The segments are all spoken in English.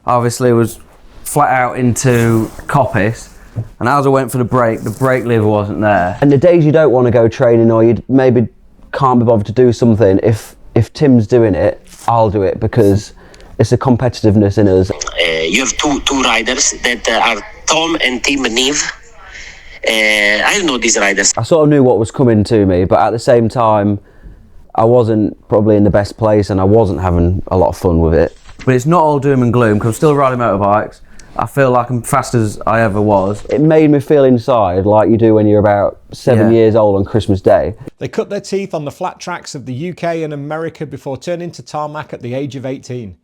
obviously was flat out into coppice, and as I went for the brake lever wasn't there. And the days you don't want to go training, or you maybe can't be bothered to do something, if Tim's doing it, I'll do it, because it's a competitiveness in us. You have two riders that are Tom and Tim Neve. I don't know these riders. I sort of knew what was coming to me, but at the same time, I wasn't probably in the best place, and I wasn't having a lot of fun with it. But it's not all doom and gloom, because I'm still riding motorbikes. I feel like I'm fast as I ever was. It made me feel inside like you do when you're about 7 years old on Christmas Day. They cut their teeth on the flat tracks of the UK and America before turning to tarmac at the age of 18.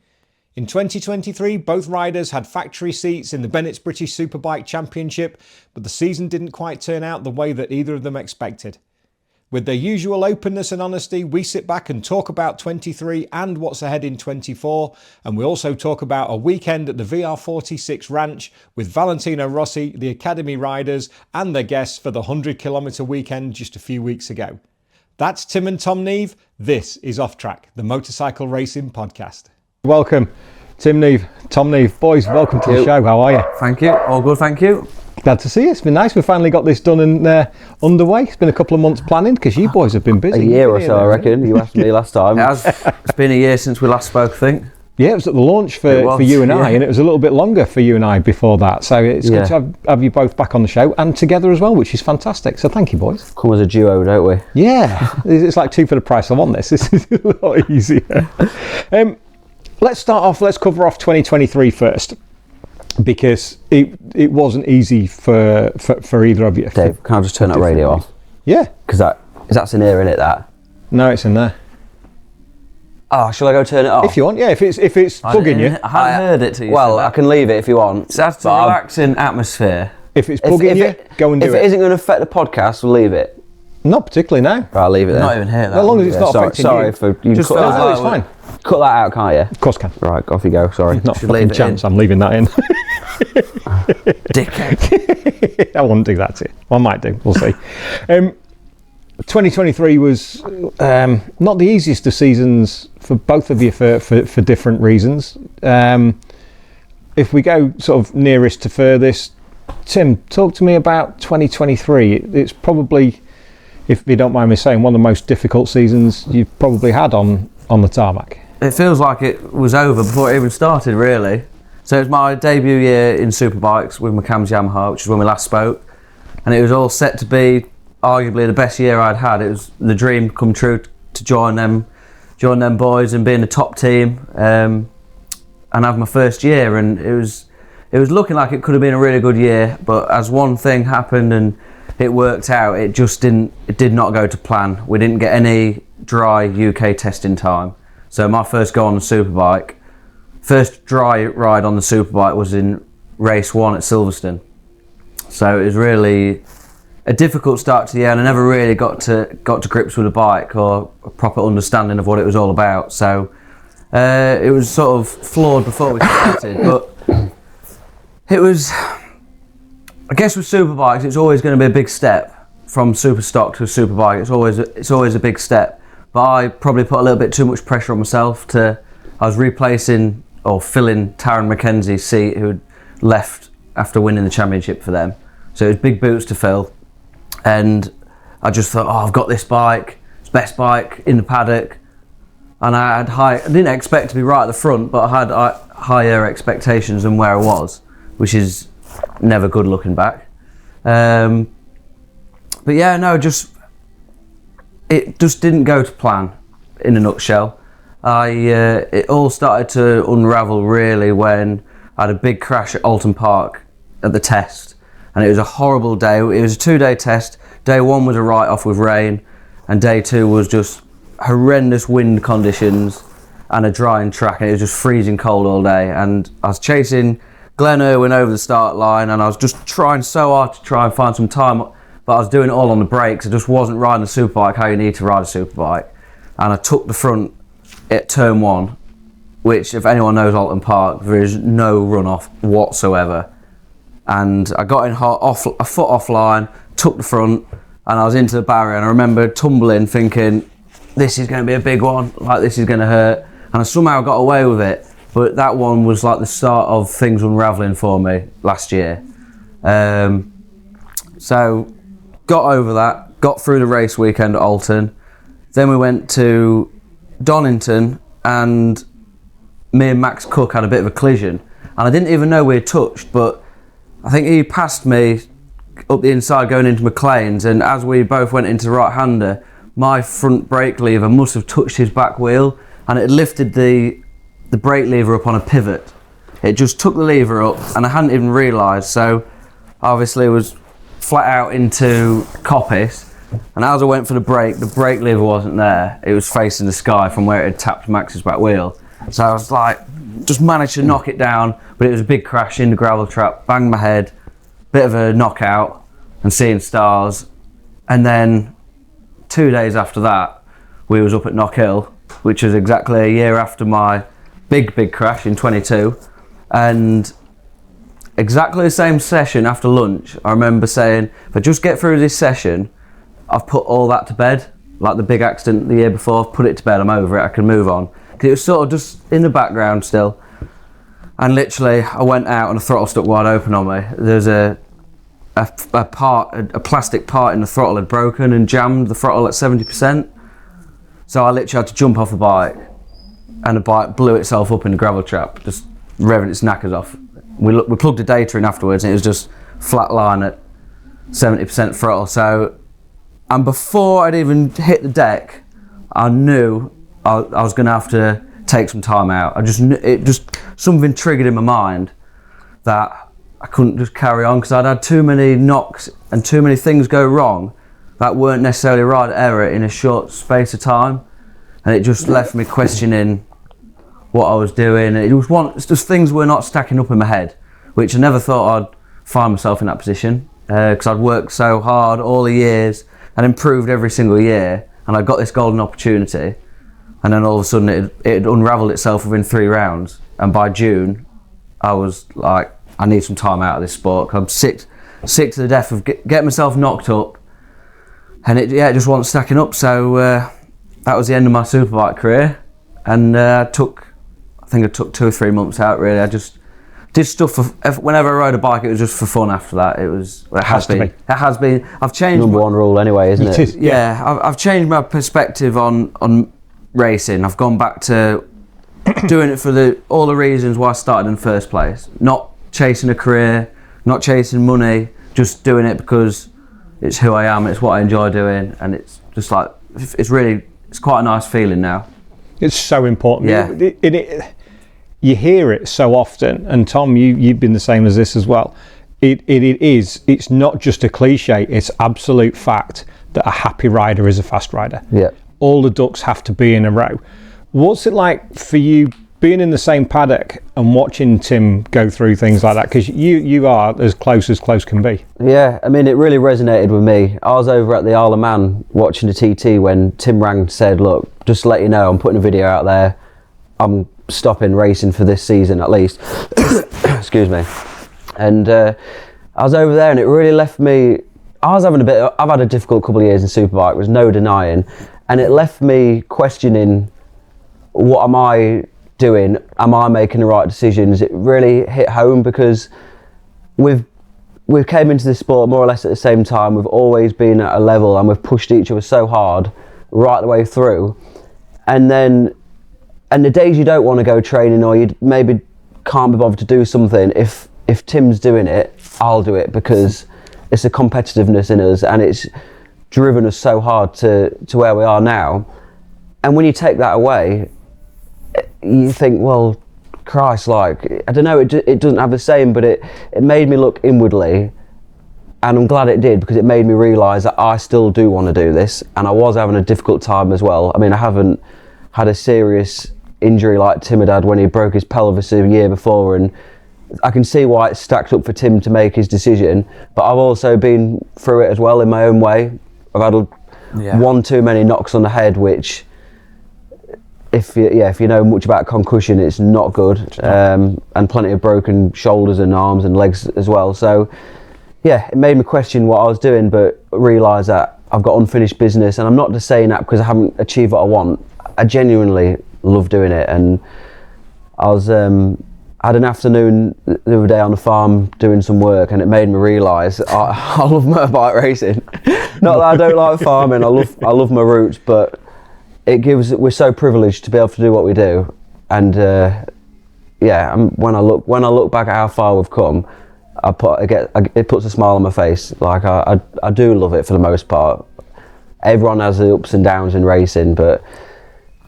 In 2023, both riders had factory seats in the Bennett's British Superbike Championship, but the season didn't quite turn out the way that either of them expected. With their usual openness and honesty, we sit back and talk about 23 and what's ahead in 24, and we also talk about a weekend at the VR46 Ranch with Valentino Rossi, the Academy riders, and their guests for the 100-kilometre weekend just a few weeks ago. That's Tim and Tom Neve. This is Off Track, the motorcycle racing podcast. Welcome, Tim Neve, Tom Neve. Boys, welcome to the show. How are you? Thank you. All good, thank you. Glad to see you. It's been nice. We finally got this done and underway. It's been a couple of months planning, because you boys have been busy. A year or so, I reckon. You asked me last time. It's been a year since we last spoke, I think. Yeah, it was at the launch for you and I, and it was a little bit longer for you and I before that. So it's good to have you both back on the show and together as well, which is fantastic. So thank you, boys. Come as a duo, don't we? Yeah, it's like two for the price of one. This is a lot easier. Let's start off. Let's cover off 2023 first, because it wasn't easy for either of you. Dave, can I just turn that radio off? Yeah, because that's in here, isn't it? That. No, it's in there. Oh, shall I go turn it off? If you want, yeah. If it's bugging you, I haven't heard it to you. Well, I can leave it if you want. It has to relaxing atmosphere. If it's bugging you, go and do it. If it isn't going to affect the podcast, we'll leave it. Not particularly, no. Right, I'll leave it there. Not even hear that. As long as it's not affecting you. Sorry for you. Just cut that no, out. it's fine. Cut that out, can't you? Of course can. Right, off you go. Sorry. Not a fucking chance. I'm leaving that in. Dickhead. I won't do that to you. Well, I might do. We'll see. 2023 was not the easiest of seasons for both of you for different reasons. If we go sort of nearest to furthest, Tim, talk to me about 2023. It's probably, if you don't mind me saying, one of the most difficult seasons you've probably had on the tarmac. It feels like it was over before it even started, really. So it was my debut year in superbikes with McAMS Yamaha, which is when we last spoke, and it was all set to be arguably the best year I'd had. It was the dream come true to join them boys and be in the top team and have my first year. And it was looking like it could have been a really good year, but as one thing happened and it worked out, it did not go to plan. We didn't get any dry UK testing time. So my first go on the superbike, first dry ride on the superbike was in race 1 at Silverstone. So it was really a difficult start to the year, and I never really got to grips with the bike or a proper understanding of what it was all about. So it was sort of flawed before we started, but it was, I guess with superbikes, it's always going to be a big step from super stock to a superbike. It's always a big step. But I probably put a little bit too much pressure on myself. I was replacing or filling Taron McKenzie's seat, who had left after winning the championship for them. So it was big boots to fill. And I just thought, I've got this bike. It's the best bike in the paddock. And I didn't expect to be right at the front, but I had higher expectations than where I was, which is never good looking back. But yeah, no, it just didn't go to plan in a nutshell. It all started to unravel really when I had a big crash at Alton Park at the test, and it was a horrible day. It was a 2-day test. Day 1 was a write-off with rain, and day 2 was just horrendous wind conditions and a drying track, and it was just freezing cold all day. And I was chasing Glenn Irwin over the start line, and I was just trying so hard to try and find some time, but I was doing it all on the brakes. I just wasn't riding a superbike how you need to ride a superbike. And I took the front at turn 1, which, if anyone knows Alton Park, there is no runoff whatsoever. And I got in a foot offline, took the front, and I was into the barrier, and I remember tumbling thinking, this is going to be a big one, like this is going to hurt. And I somehow got away with it, but that one was like the start of things unravelling for me last year. So got over that, got through the race weekend at Alton. Then we went to Donington, and me and Max Cook had a bit of a collision, and I didn't even know we had touched, but I think he passed me up the inside going into McLean's, and as we both went into the right-hander, my front brake lever must have touched his back wheel, and it lifted the brake lever up on a pivot. It just took the lever up, and I hadn't even realised, so obviously it was flat out into coppice, and as I went for the brake lever wasn't there. It was facing the sky from where it had tapped Max's back wheel. So I was like, just managed to knock it down, but it was a big crash in the gravel trap, banged my head, bit of a knockout and seeing stars. And then 2 days after that, we was up at Knock Hill, which was exactly a year after my big crash in 22. And exactly the same session after lunch, I remember saying, if I just get through this session, I've put all that to bed. Like the big accident the year before, I've put it to bed, I'm over it, I can move on. It was sort of just in the background still. And literally, I went out and the throttle stuck wide open on me. There's a plastic part in the throttle had broken and jammed the throttle at 70%. So I literally had to jump off the bike, and the bike blew itself up in the gravel trap, just revving its knackers off. We plugged the data in afterwards, and it was just flat line at 70% throttle. So, and before I'd even hit the deck, I knew I was going to have to take some time out. Something triggered in my mind that I couldn't just carry on, because I'd had too many knocks and too many things go wrong that weren't necessarily right error in a short space of time, and it just left me questioning what I was doing. It's just things were not stacking up in my head, which I never thought I'd find myself in that position, because I'd worked so hard all the years and improved every single year, and I got this golden opportunity, and then all of a sudden it unravelled itself within 3 rounds, and by June I was like, I need some time out of this sport. I'm sick to the death of getting myself knocked up, and it just wasn't stacking up. So that was the end of my superbike career, and I think I took 2 or 3 months out. Really, I just did stuff whenever I rode a bike, it was just for fun. After that, it has been. I've changed number one rule anyway, isn't it? Yeah, I've changed my perspective on racing. I've gone back to doing it for all the reasons why I started in the first place. Not chasing a career, not chasing money, just doing it because it's who I am, it's what I enjoy doing, and it's just like, it's quite a nice feeling now. It's so important. Yeah. You hear it so often, and Tom, you've been the same as this as well. It's not just a cliche, it's absolute fact that a happy rider is a fast rider. Yeah. All the ducks have to be in a row. What's it like for you being in the same paddock and watching Tim go through things like that? Because you are as close can be. Yeah, I mean, it really resonated with me. I was over at the Isle of Man watching the TT when Tim rang and said, look, just to let you know, I'm putting a video out there. I'm stopping racing for this season at least. Excuse me. And I was over there, and it really left me, I've had a difficult couple of years in Superbike, there's no denying, and it left me questioning, what am I doing? Am I making the right decisions? It really hit home, because we've came into this sport more or less at the same time. We've always been at a level, and we've pushed each other so hard right the way through. And the days you don't want to go training, or you maybe can't be bothered to do something, if Tim's doing it, I'll do it, because it's a competitiveness in us, and it's driven us so hard to where we are now. And when you take that away, you think, well, Christ, like, I don't know, it doesn't have the same, but it made me look inwardly, and I'm glad it did, because it made me realise that I still do want to do this, and I was having a difficult time as well. I mean, I haven't had a serious injury like Tim had had when he broke his pelvis a year before, and I can see why it's stacked up for Tim to make his decision, but I've also been through it as well in my own way. I've had one too many knocks on the head, which, if you know much about concussion, it's not good, and plenty of broken shoulders and arms and legs as well. So yeah, it made me question what I was doing, but realise that I've got unfinished business, and I'm not just saying that because I haven't achieved what I want. I genuinely love doing it, and I was had an afternoon the other day on the farm doing some work, and it made me realise I love motorbike racing. Not that I don't like farming. I love my roots, but we're so privileged to be able to do what we do, and when I look back at how far we've come, it puts a smile on my face. Like I do love it for the most part. Everyone has the ups and downs in racing, but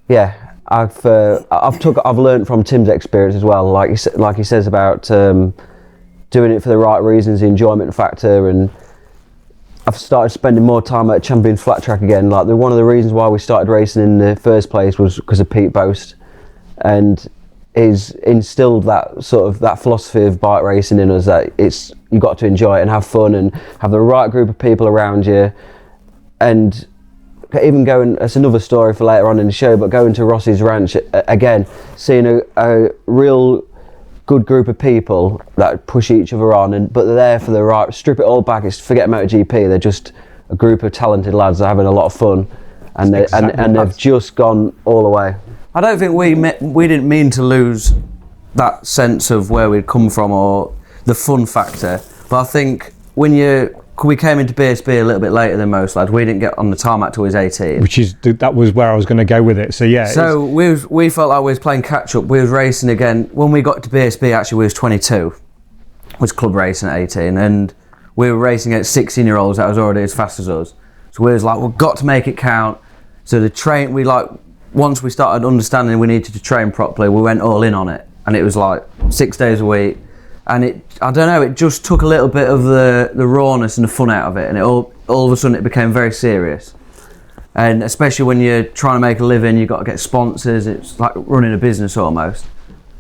yeah, I've learned from Tim's experience as well. Like he says about doing it for the right reasons, the enjoyment factor, and I've started spending more time at Champions Flat Track again. Like one of the reasons why we started racing in the first place was because of Pete Boast, and he's instilled that philosophy of bike racing in us, that you've got to enjoy it and have fun and have the right group of people around you. And even going, that's another story for later on in the show, but going to Rossi's Ranch again, seeing a real good group of people that push each other on, but they're there for the right, strip it all back, forget Moto GP, they're just a group of talented lads that are having a lot of fun, and they've just gone all the way. I don't think we didn't mean to lose that sense of where we'd come from or the fun factor, but I think we came into BSB a little bit later than most lads. We didn't get on the tarmac till we was 18. That was where I was going to go with it. So yeah. So we felt like we was playing catch up. We was racing again. When we got to BSB, actually we was 22. Was club racing at 18, and we were racing against 16-year-olds that was already as fast as us. So we was like, we've got to make it count. So once we started understanding we needed to train properly, we went all in on it, and it was like 6 days a week. And it just took a little bit of the rawness and the fun out of it, and all of a sudden it became very serious. And especially when you're trying to make a living, you've got to get sponsors. It's like running a business almost.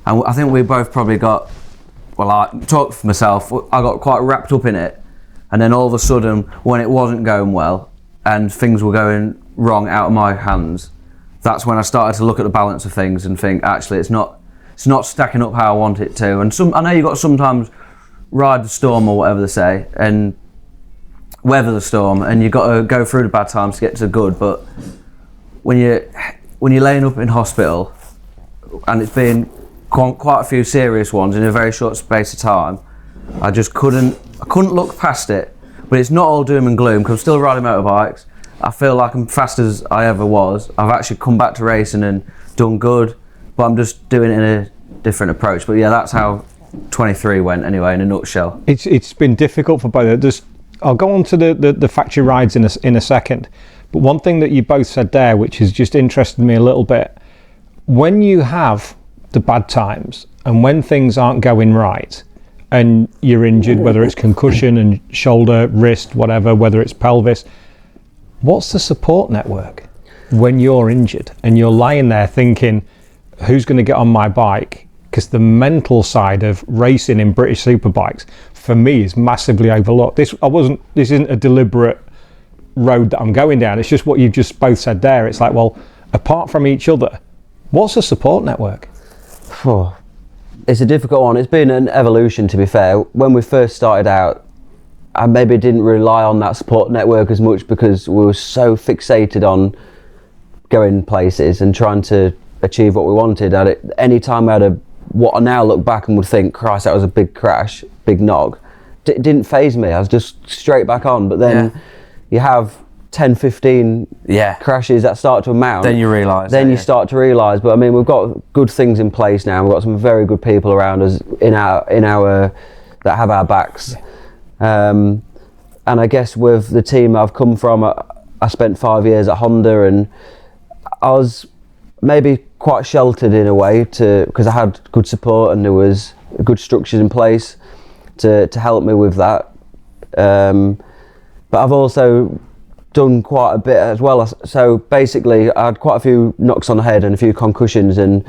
And I think we both probably I talk for myself, I got quite wrapped up in it. And then all of a sudden, when it wasn't going well and things were going wrong out of my hands, that's when I started to look at the balance of things and think, actually, it's not stacking up how I want it to. And I know you've got to sometimes ride the storm or whatever they say, and weather the storm, and you've got to go through the bad times to get to the good. But when you're laying up in hospital, and it's been quite a few serious ones in a very short space of time, I couldn't look past it. But it's not all doom and gloom, because I'm still riding motorbikes. I feel like I'm fast as I ever was. I've actually come back to racing and done good, but I'm just doing it in a different approach. But yeah, that's how 23 went anyway, in a nutshell. It's been difficult for both. I'll go on to the factory rides in a second, but one thing that you both said there, which has just interested me a little bit, when you have the bad times and when things aren't going right and you're injured, whether it's concussion and shoulder, wrist, whatever, whether it's pelvis, what's the support network when you're injured and you're lying there thinking, who's going to get on my bike? Because the mental side of racing in British superbikes for me is massively overlooked. This isn't a deliberate road that I'm going down. It's just what you've just both said there. It's like, well, apart from each other, what's a support network? Oh, it's a difficult one. It's been an evolution, to be fair. When we first started out, I maybe didn't rely on that support network as much because we were so fixated on going places and trying to achieve what we wanted. Any time I had what I now look back and would think, Christ, that was a big crash, big knock, it didn't faze me. I was just straight back on. But then you have 10, 15 crashes that start to amount. Then you realise. You start to realise. But I mean, we've got good things in place now. We've got some very good people around us in our that have our backs. And I guess with the team I've come from, I spent 5 years at Honda, and I was maybe quite sheltered in a way because I had good support and there was good structures in place to help me with that. But I've also done quite a bit as well. So basically, I had quite a few knocks on the head and a few concussions, and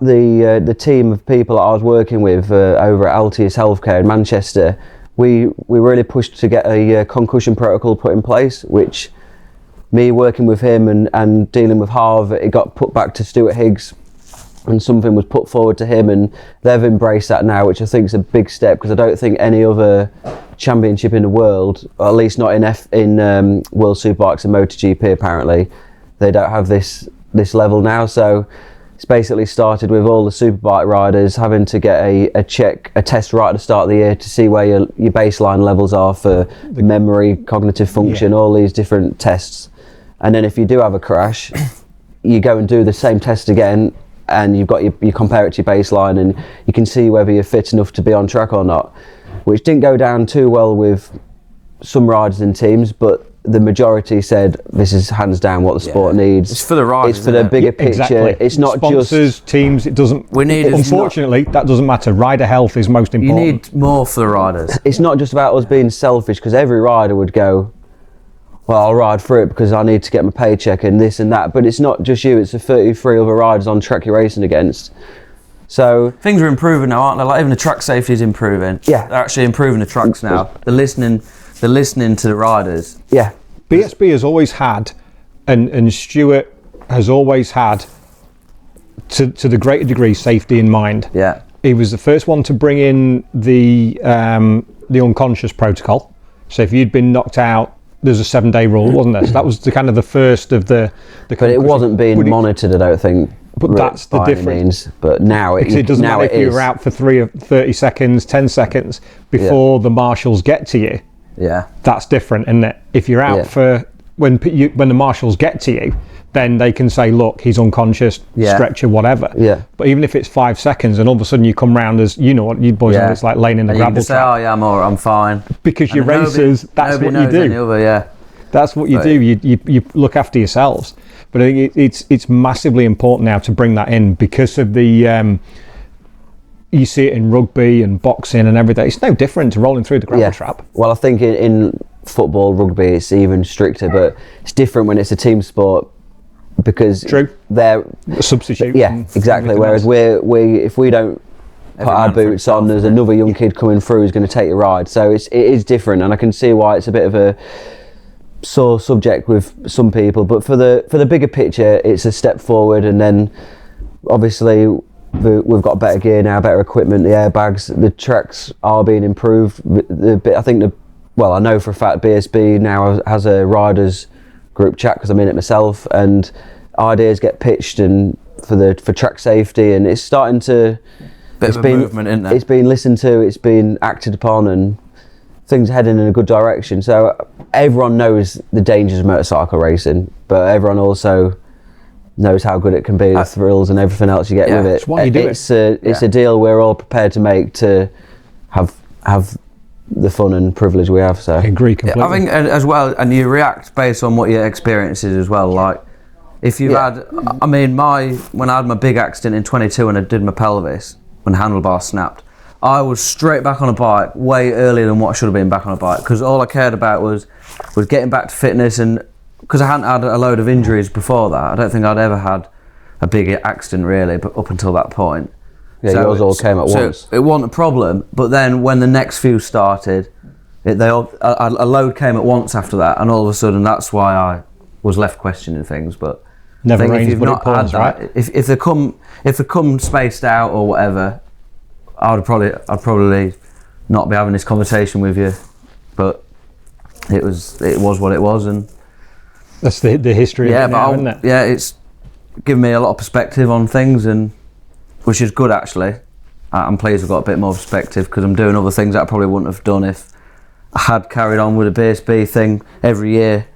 the team of people that I was working with over at Altius Healthcare in Manchester, we really pushed to get a concussion protocol put in place, which me working with him and dealing with Harv, it got put back to Stuart Higgs, and something was put forward to him, and they've embraced that now, which I think is a big step, because I don't think any other championship in the world, or at least not in World Superbikes and Moto GP, apparently they don't have this level now. So It's basically started with all the superbike riders having to get a test right at the start of the year to see where your baseline levels are for memory, cognitive function, all these different tests. And then if you do have a crash, you go and do the same test again, and you compare it to your baseline, and you can see whether you're fit enough to be on track or not, which didn't go down too well with some riders and teams, but the majority said this is hands down what the sport needs. It's for the riders. It's for the bigger picture. Exactly. It's not sponsors, teams. It doesn't. Unfortunately, that doesn't matter. Rider health is most important. You need more for the riders. It's not just about us being selfish, because every rider would go, well, I'll ride for it because I need to get my paycheck and this and that. But it's not just you. It's the 33 other riders on track you're racing against. So things are improving now, aren't they? Like even the track safety is improving. Yeah, they're actually improving the tracks now. They're listening to the riders. Yeah. BSB has always had, and Stuart has always had, to the greater degree, safety in mind. Yeah. He was the first one to bring in the unconscious protocol. So if you'd been knocked out, there's a 7-day rule, wasn't there? So that was the first of the. But it wasn't being monitored, I don't think. But that's the difference. But now it doesn't matter if you're out for 30 seconds, 10 seconds before the marshals get to you. Yeah, that's different, isn't it? If you're out for when the marshals get to you, then they can say, look, he's unconscious, stretcher, whatever. Yeah. But even if it's 5 seconds and all of a sudden you come round as, you know what you boys know, it's like laying in the gravel you can say, trap. oh yeah, I'm fine. Because you're racers, that's what you do. That's what you do. You look after yourselves. But I think it's massively important now to bring that in because of the. You see it in rugby and boxing and everything. It's no different to rolling through the gravel trap. Well, I think in football, rugby, it's even stricter, but it's different when it's a team sport because they're a substitute. Yeah, exactly. Whereas if we don't put our boots on, there's another young kid coming through who's going to take your ride. So it is different, and I can see why it's a bit of a sore subject with some people. But for the bigger picture, it's a step forward, and then obviously. We've got better gear now, better equipment, the airbags, the tracks are being improved. I know for a fact BSB now has a riders group chat because I'm in it myself, and ideas get pitched and for track safety, and it's starting to. Movement, isn't there? It's been listened to, it's been acted upon, and things are heading in a good direction. So everyone knows the dangers of motorcycle racing, but everyone also knows how good it can be, the thrills and everything else you get with it. It's why you do it's a deal we're all prepared to make to have the fun and privilege we have. So I agree completely. I think as well, and you react based on what your experience is as well. Like if you've had, I mean, when I had my big accident in 22 and I did my pelvis when the handlebar snapped, I was straight back on a bike way earlier than what I should have been back on a bike because all I cared about was getting back to fitness, and because I hadn't had a load of injuries before that, I don't think I'd ever had a big accident really, but up until that point. Yeah, so yours all came at once. It wasn't a problem, but then when the next few started, a load came at once after that, and all of a sudden that's why I was left questioning things. But never I think rains, if you've but not it pours, had that, right? if they come spaced out or whatever, I'd probably not be having this conversation with you. But it was what it was, and. That's the history of it now, isn't it? Yeah, it's given me a lot of perspective on things, and which is good actually. I'm pleased I've got a bit more perspective because I'm doing other things that I probably wouldn't have done if I had carried on with the BSB thing every year.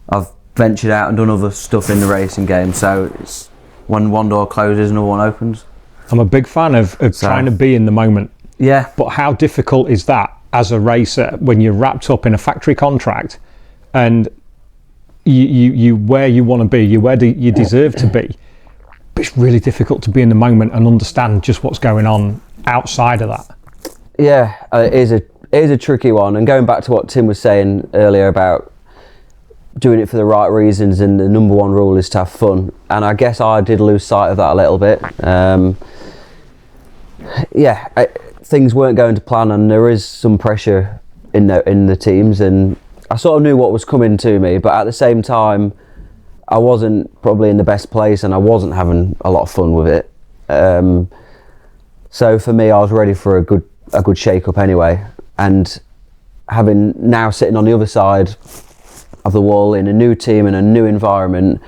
I've ventured out and done other stuff in the racing game, so it's when one door closes, another one opens. I'm a big fan of trying to be in the moment. Yeah. But how difficult is that as a racer when you're wrapped up in a factory contract and you where you want to be, you where you deserve to be, but it's really difficult to be in the moment and understand just what's going on outside of that. Yeah, it is a tricky one, and going back to what Tim was saying earlier about doing it for the right reasons, and the number one rule is to have fun, and I guess I did lose sight of that a little bit. Things weren't going to plan, and there is some pressure in the teams, and I sort of knew what was coming to me, but at the same time, I wasn't probably in the best place, and I wasn't having a lot of fun with it. So for me, I was ready for a good shake-up anyway, and having now sitting on the other side of the wall in a new team and a new environment,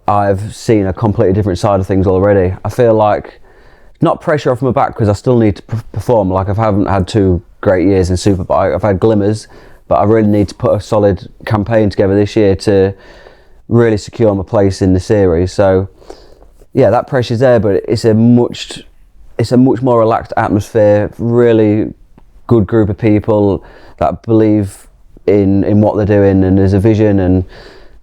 I've seen a completely different side of things already. I feel like not pressure off my back because I still need to perform. Like I haven't had 2 great years in Superbike. I've had glimmers, but I really need to put a solid campaign together this year to really secure my place in the series. So yeah, that pressure's there, but it's a much more relaxed atmosphere, really good group of people that believe in what they're doing, and there's a vision, and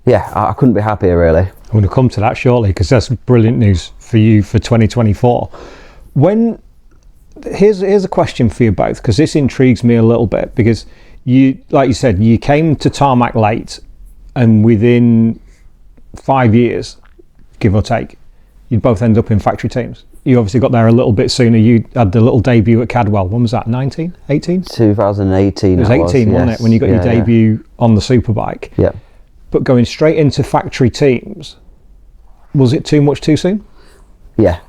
yeah, I couldn't be happier really. I'm going to come to that shortly because that's brilliant news for you for 2024. Here's a question for you both, because this intrigues me a little bit, because you, like you said, you came to tarmac late, and within 5 years, give or take, you'd both end up in factory teams. You obviously got there a little bit sooner. You had the little debut at Cadwell. When was that? 19? 18? 2018. It was 18, wasn't yes. it, when you got your debut on the Superbike? Yeah. But going straight into factory teams, was it too much too soon? Yeah,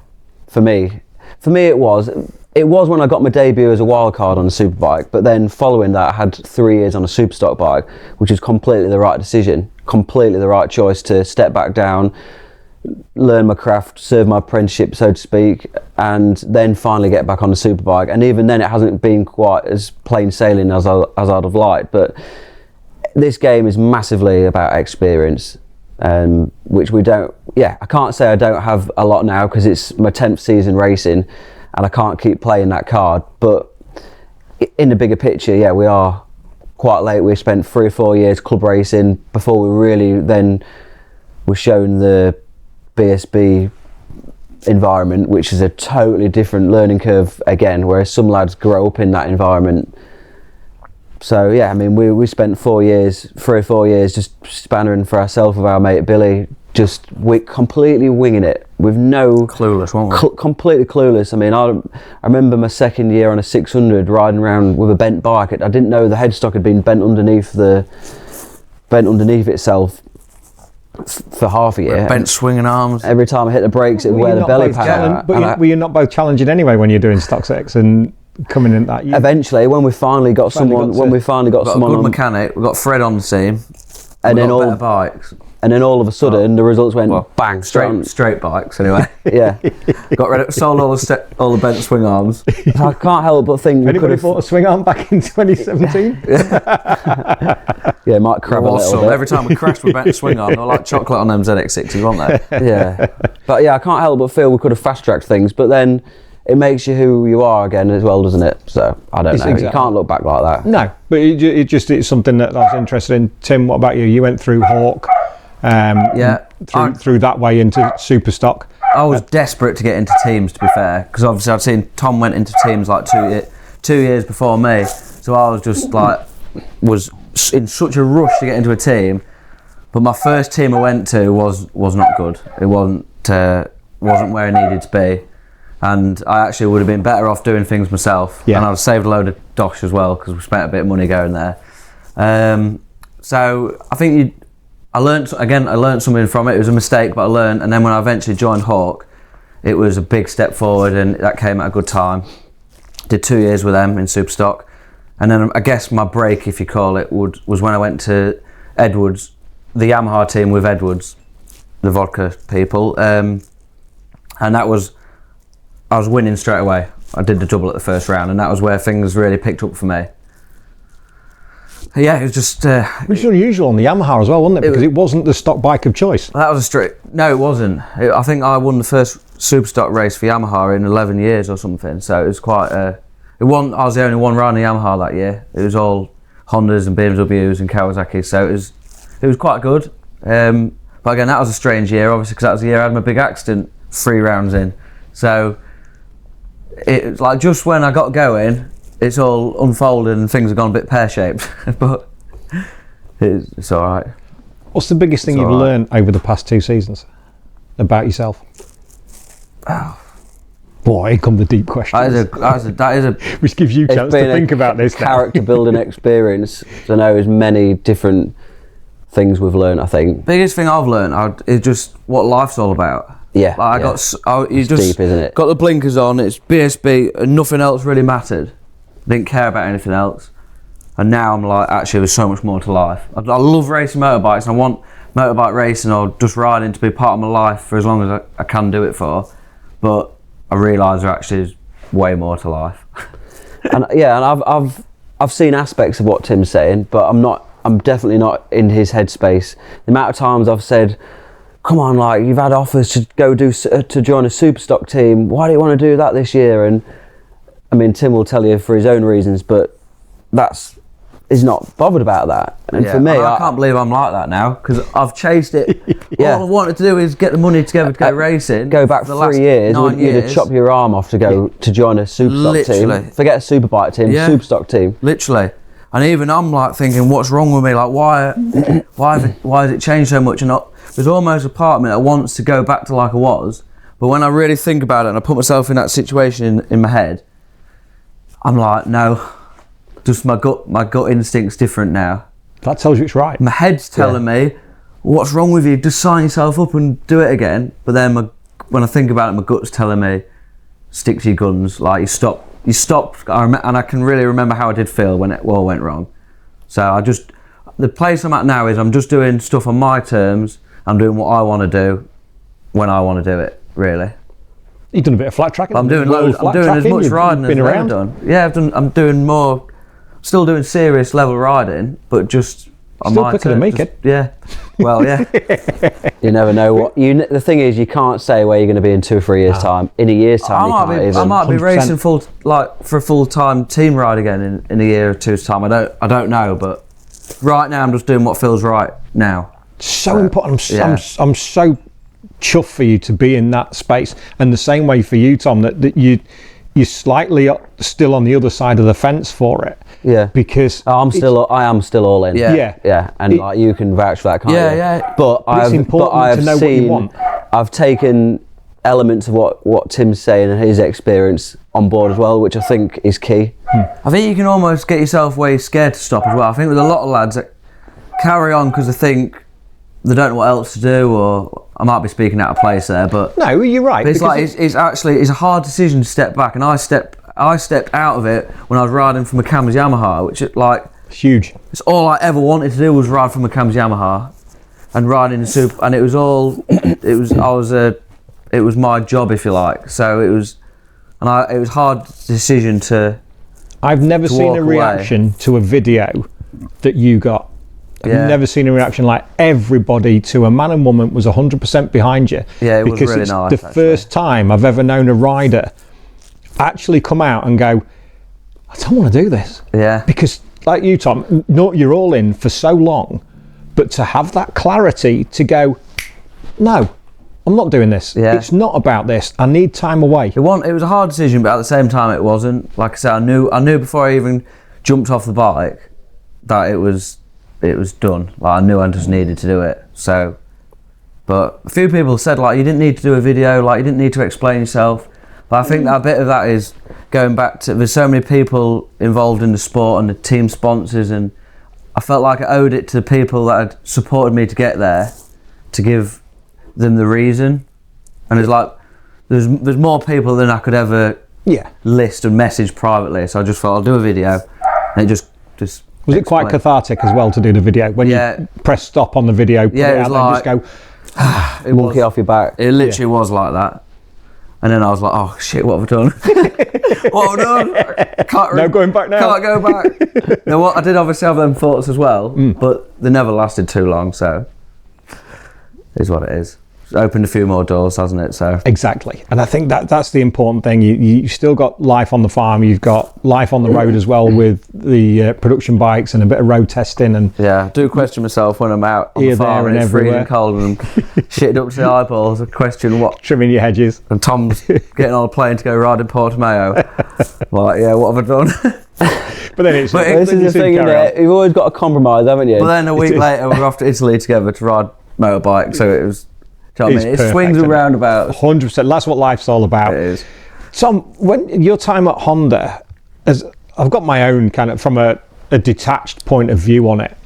for me it was. It was when I got my debut as a wildcard on a Superbike, but then following that I had 3 years on a Superstock bike, which was completely the right decision, completely the right choice to step back down, learn my craft, serve my apprenticeship, so to speak, and then finally get back on the Superbike. And even then it hasn't been quite as plain sailing as I'd have liked, but this game is massively about experience, which we don't, I can't say I don't have a lot now because it's my 10th season racing and I can't keep playing that card, but in the bigger picture, we are quite late. We spent 3 or 4 years club racing before we really then were shown the BSB environment, which is a totally different learning curve again, whereas some lads grow up in that environment. So yeah, I mean, we spent 3 or 4 years just spannering for ourselves with our mate Billy, just completely winging it with no clueless, weren't we? Completely clueless. I mean, I remember my second year on a 600 riding around with a bent bike. I didn't know the headstock had been bent underneath itself for half a year. Bent swinging arms. Every time I hit the brakes, it would wear the belly pad out. But were you not both challenging anyway when you're doing stock 6 and coming in that? Eventually, when we finally got someone, got a good on, mechanic, we got Fred on the team, and then better bikes. And then all of a sudden, the results went bang. Straight bikes, anyway. Yeah. Sold all the bent swing arms. I can't help but think we could have bought a swing arm back in 2017. Yeah, might crab a little bit. Every time we crashed, we bent a swing arm. They're like chocolate on them ZX60s, weren't they? Yeah. But yeah, I can't help but feel we could have fast-tracked things. But then it makes you who you are again as well, doesn't it? So I don't know. Exactly. You can't look back like that. No, but it's something that I was interested in. Tim, what about you? You went through Hawk. Through that way into Superstock. I was desperate to get into teams, to be fair, because obviously I'd seen Tom went into teams like 2 years before me, so I was just was in such a rush to get into a team. But my first team I went to was not good. It wasn't where I needed to be, and I actually would have been better off doing things myself. And I'd saved a load of dosh as well because we spent a bit of money going there. So I think I learned something from it. It was a mistake, but I learned. And then when I eventually joined Hawk, it was a big step forward, and that came at a good time. Did 2 years with them in Superstock, and then I guess my break, if you call it, was when I went to Edwards, the Yamaha team with Edwards, the vodka people, and I was winning straight away. I did the double at the first round, and that was where things really picked up for me. Yeah, it was just... which is unusual on the Yamaha as well, wasn't it? Because it wasn't the stock bike of choice. That was a straight... No, it wasn't. I think I won the first Superstock race for Yamaha in 11 years or something, so it was quite... I was the only one riding the Yamaha that year. It was all Hondas and BMWs and Kawasaki, so it was quite good. But again, that was a strange year, obviously, because that was the year I had my big accident 3 rounds in. So it's like just when I got going, it's all unfolded and things have gone a bit pear-shaped, but it's all right. What's the biggest thing you've learned over the past 2 seasons about yourself? Oh. Boy, here come the deep questions. That is a which gives you a chance to think about this. Character building experience to know as many different things we've learned. I think biggest thing I've learned is just what life's all about. Yeah, it's deep, isn't it? Got the blinkers on. It's BSB, and nothing else really mattered. Didn't care about anything else, and now I'm like, actually, there's so much more to life. I love racing motorbikes, and I want motorbike racing or just riding to be part of my life for as long as I can do it for. But I realise there actually is way more to life. And I've seen aspects of what Tim's saying, but I'm definitely not in his headspace. The amount of times I've said, come on, like, you've had offers to go to join a super stock team, why do you want to do that this year? And I mean, Tim will tell you for his own reasons, but he's not bothered about that. And for me, I can't believe I'm like that now, because I've chased it. All I wanted to do is get the money together to go racing. Go back 3 years, you'd have chopped your arm off to go to join a super stock team. Forget a superbike team, super stock team. Literally. And even I'm like thinking, what's wrong with me? Like, why has it changed so much? And there's almost a part of me that wants to go back to like I was. But when I really think about it and I put myself in that situation in my head, I'm like, no, just my gut instinct's different now. That tells you it's right. My head's telling me, what's wrong with you? Just sign yourself up and do it again. But then when I think about it, my gut's telling me, stick to your guns. Like, you stop. And I can really remember how I did feel when it all went wrong. So the place I'm at now is I'm just doing stuff on my terms. I'm doing what I want to do when I want to do it, really. You've done a bit of flat tracking. I'm doing loads. I'm doing as much riding as I've ever done. Yeah, I'm doing more. Still doing serious level riding, but just on still my quicker than me, kid. Yeah. Well, yeah. You never know the thing is, you can't say where you're going to be in 2 or 3 years time. In a year's time, I might be 100%. racing for a full-time team ride again in a year or two's time. I don't know, but right now I'm just doing what feels right now. So important. I'm so chuffed for you to be in that space, and the same way for you, Tom, that you're slightly still on the other side of the fence for it. Yeah. Because I am still all in. Yeah. And like, you can vouch for that, can't you? Yeah. But it's important to know what you want. I've taken elements of what Tim's saying and his experience on board as well, which I think is key. I think you can almost get yourself way scared to stop as well. I think with a lot of lads that carry on because they think they don't know what else to do, or I might be speaking out of place there, but no, you're right. It's like it's a hard decision to step back, and I stepped out of it when I was riding for McAMS Yamaha, which is like huge. It's all I ever wanted to do was ride for McAMS Yamaha, and riding in super, and it was my job, if you like. So it was a hard decision to. I've never seen a reaction to a video that you got. I've never seen a reaction like everybody to a man and woman was 100% behind you. Yeah, it was really nice. Because it's the first time I've ever known a rider actually come out and go, I don't want to do this. Yeah. Because like you, Tom, you're all in for so long, but to have that clarity to go, no, I'm not doing this. Yeah. It's not about this. I need time away. It was a hard decision, but at the same time it wasn't. Like I said, I knew before I even jumped off the bike that it was done. Like, I knew I just needed to do it. So, but a few people said, like, you didn't need to do a video, like, you didn't need to explain yourself. But I think that a bit of that is going back to, there's so many people involved in the sport and the team sponsors, and I felt like I owed it to the people that had supported me to get there, to give them the reason. And there's more people than I could ever list and message privately. So I just thought, I'll do a video, and it just was it quite cathartic as well to do the video when you press stop on the video? Put it out like, and just go, monkey off your back. It literally was like that, and then I was like, "Oh shit, what have I done? What have I done? No going back now. Can't go back." Now, I did obviously have them thoughts as well, but they never lasted too long. So, it is what it is. It's opened a few more doors, hasn't it? So exactly, and I think that's the important thing. You still got life on the farm. You've got life on the road as well with the production bikes and a bit of road testing. And I do question myself when I'm out on the farm and it's freezing cold and I'm shitted up to the eyeballs. I question what trimming your hedges. And Tom's getting on a plane to go ride in Portimao. Like, what have I done? But then this is the thing, you've always got a compromise, haven't you? But then a week later, we're off to Italy together to ride motorbike. So it was. Do you know what I mean? It swings and roundabouts. 100%. That's what life's all about. It is. Tom, when your time at Honda, I've got my own kind of from a detached point of view on it.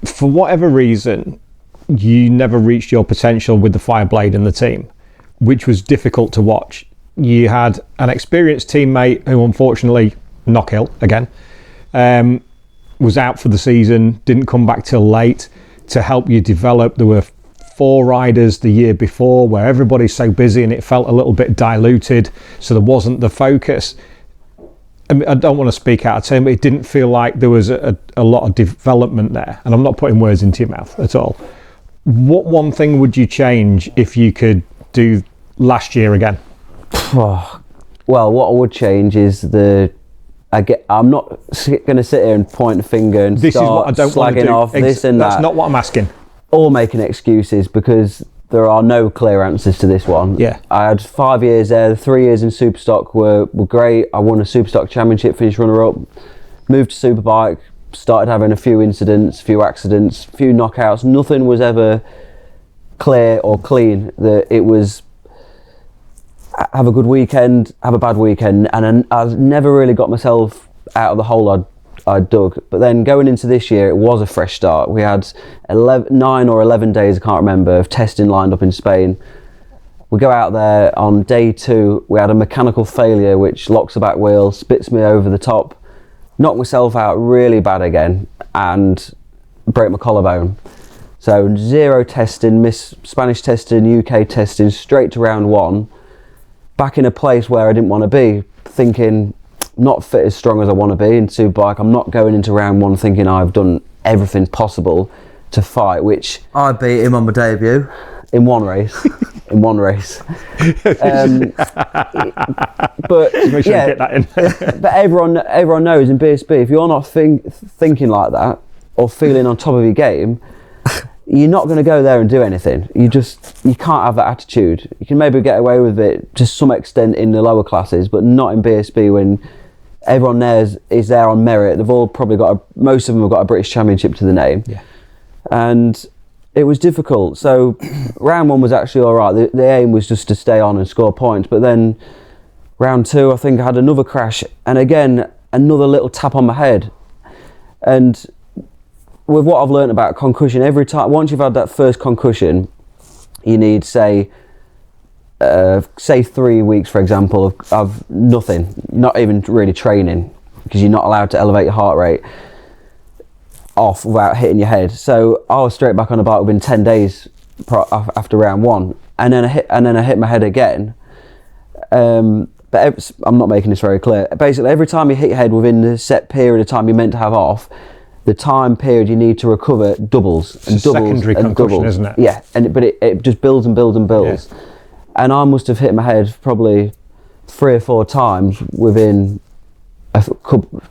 For whatever reason, you never reached your potential with the Fireblade and the team, which was difficult to watch. You had an experienced teammate who, unfortunately, knock-ill again, was out for the season, didn't come back till late. to help you develop. There were 4 riders the year before where everybody's so busy and it felt a little bit diluted, so there wasn't the focus. I mean, I don't want to speak out of turn, but it didn't feel like there was a lot of development there, and I'm not putting words into your mouth at all. What one thing would you change if you could do last year again? Well, what I would change is I'm not going to sit here and point a finger and This is what I start don't want to slagging do. off this and that. That's not what I'm asking. Or making excuses, because there are no clear answers to this one. Yeah. I had 5 years there. The 3 years in Superstock were great. I won a Superstock championship, finished runner-up, moved to Superbike, started having a few incidents, a few accidents, a few knockouts. Nothing was ever clear or clean. That it was have a good weekend, have a bad weekend, and I never really got myself out of the hole I dug. But then going into this year, it was a fresh start. We had 9 or 11 days, I can't remember, of testing lined up in Spain. We go out there on day 2, we had a mechanical failure which locks the back wheel, spits me over the top, knocked myself out really bad again, and break my collarbone. So 0 testing, miss Spanish testing, UK testing, straight to round 1, back in a place where I didn't want to be, thinking not fit as strong as I want to be in Superbike. I'm not going into round 1 thinking I've done everything possible to fight, which I beat him on my debut. in one race. In one race. But Make sure you get that in. but everyone knows in BSB, if you're not thinking like that or feeling on top of your game, you're not going to go there and do anything. You can't have that attitude. You can maybe get away with it to some extent in the lower classes, but not in BSB when everyone there is there on merit. They've all probably most of them have got a British Championship to the name. Yeah. And it was difficult. So round 1 was actually all right. The aim was just to stay on and score points. But then round 2, I think I had another crash, and again another little tap on my head. And with what I've learned about concussion, every time once you've had that first concussion, you need say 3 weeks, for example, of nothing, not even really training, because you're not allowed to elevate your heart rate off without hitting your head. So I was straight back on the bike within 10 days after round 1, and then I hit my head again. But I'm not making this very clear. Basically, every time you hit your head within the set period of time you're meant to have off, the time period you need to recover doubles and doubles secondary and concussion, doubles. isn't it? Yeah, but it just builds and builds and builds. Yeah. And I must have hit my head probably 3 or 4 times within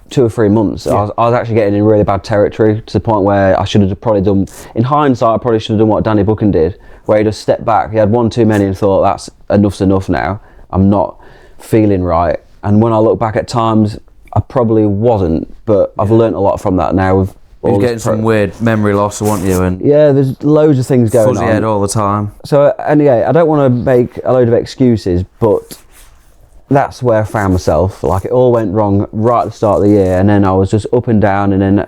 2 or 3 months. Yeah. I was actually getting in really bad territory, to the point where I should have probably done, in hindsight, I probably should have done what Danny Buchan did, where he just stepped back. He had 1 too many and thought, that's enough's enough now. I'm not feeling right. And when I look back at times, I probably wasn't, but I've learnt a lot from that now. With You're getting some weird memory loss, weren't you? And yeah, there's loads of things going fuzzy on. head all the time. So, and yeah, I don't want to make a load of excuses, but that's where I found myself. Like, it all went wrong right at the start of the year, and then I was just up and down, and then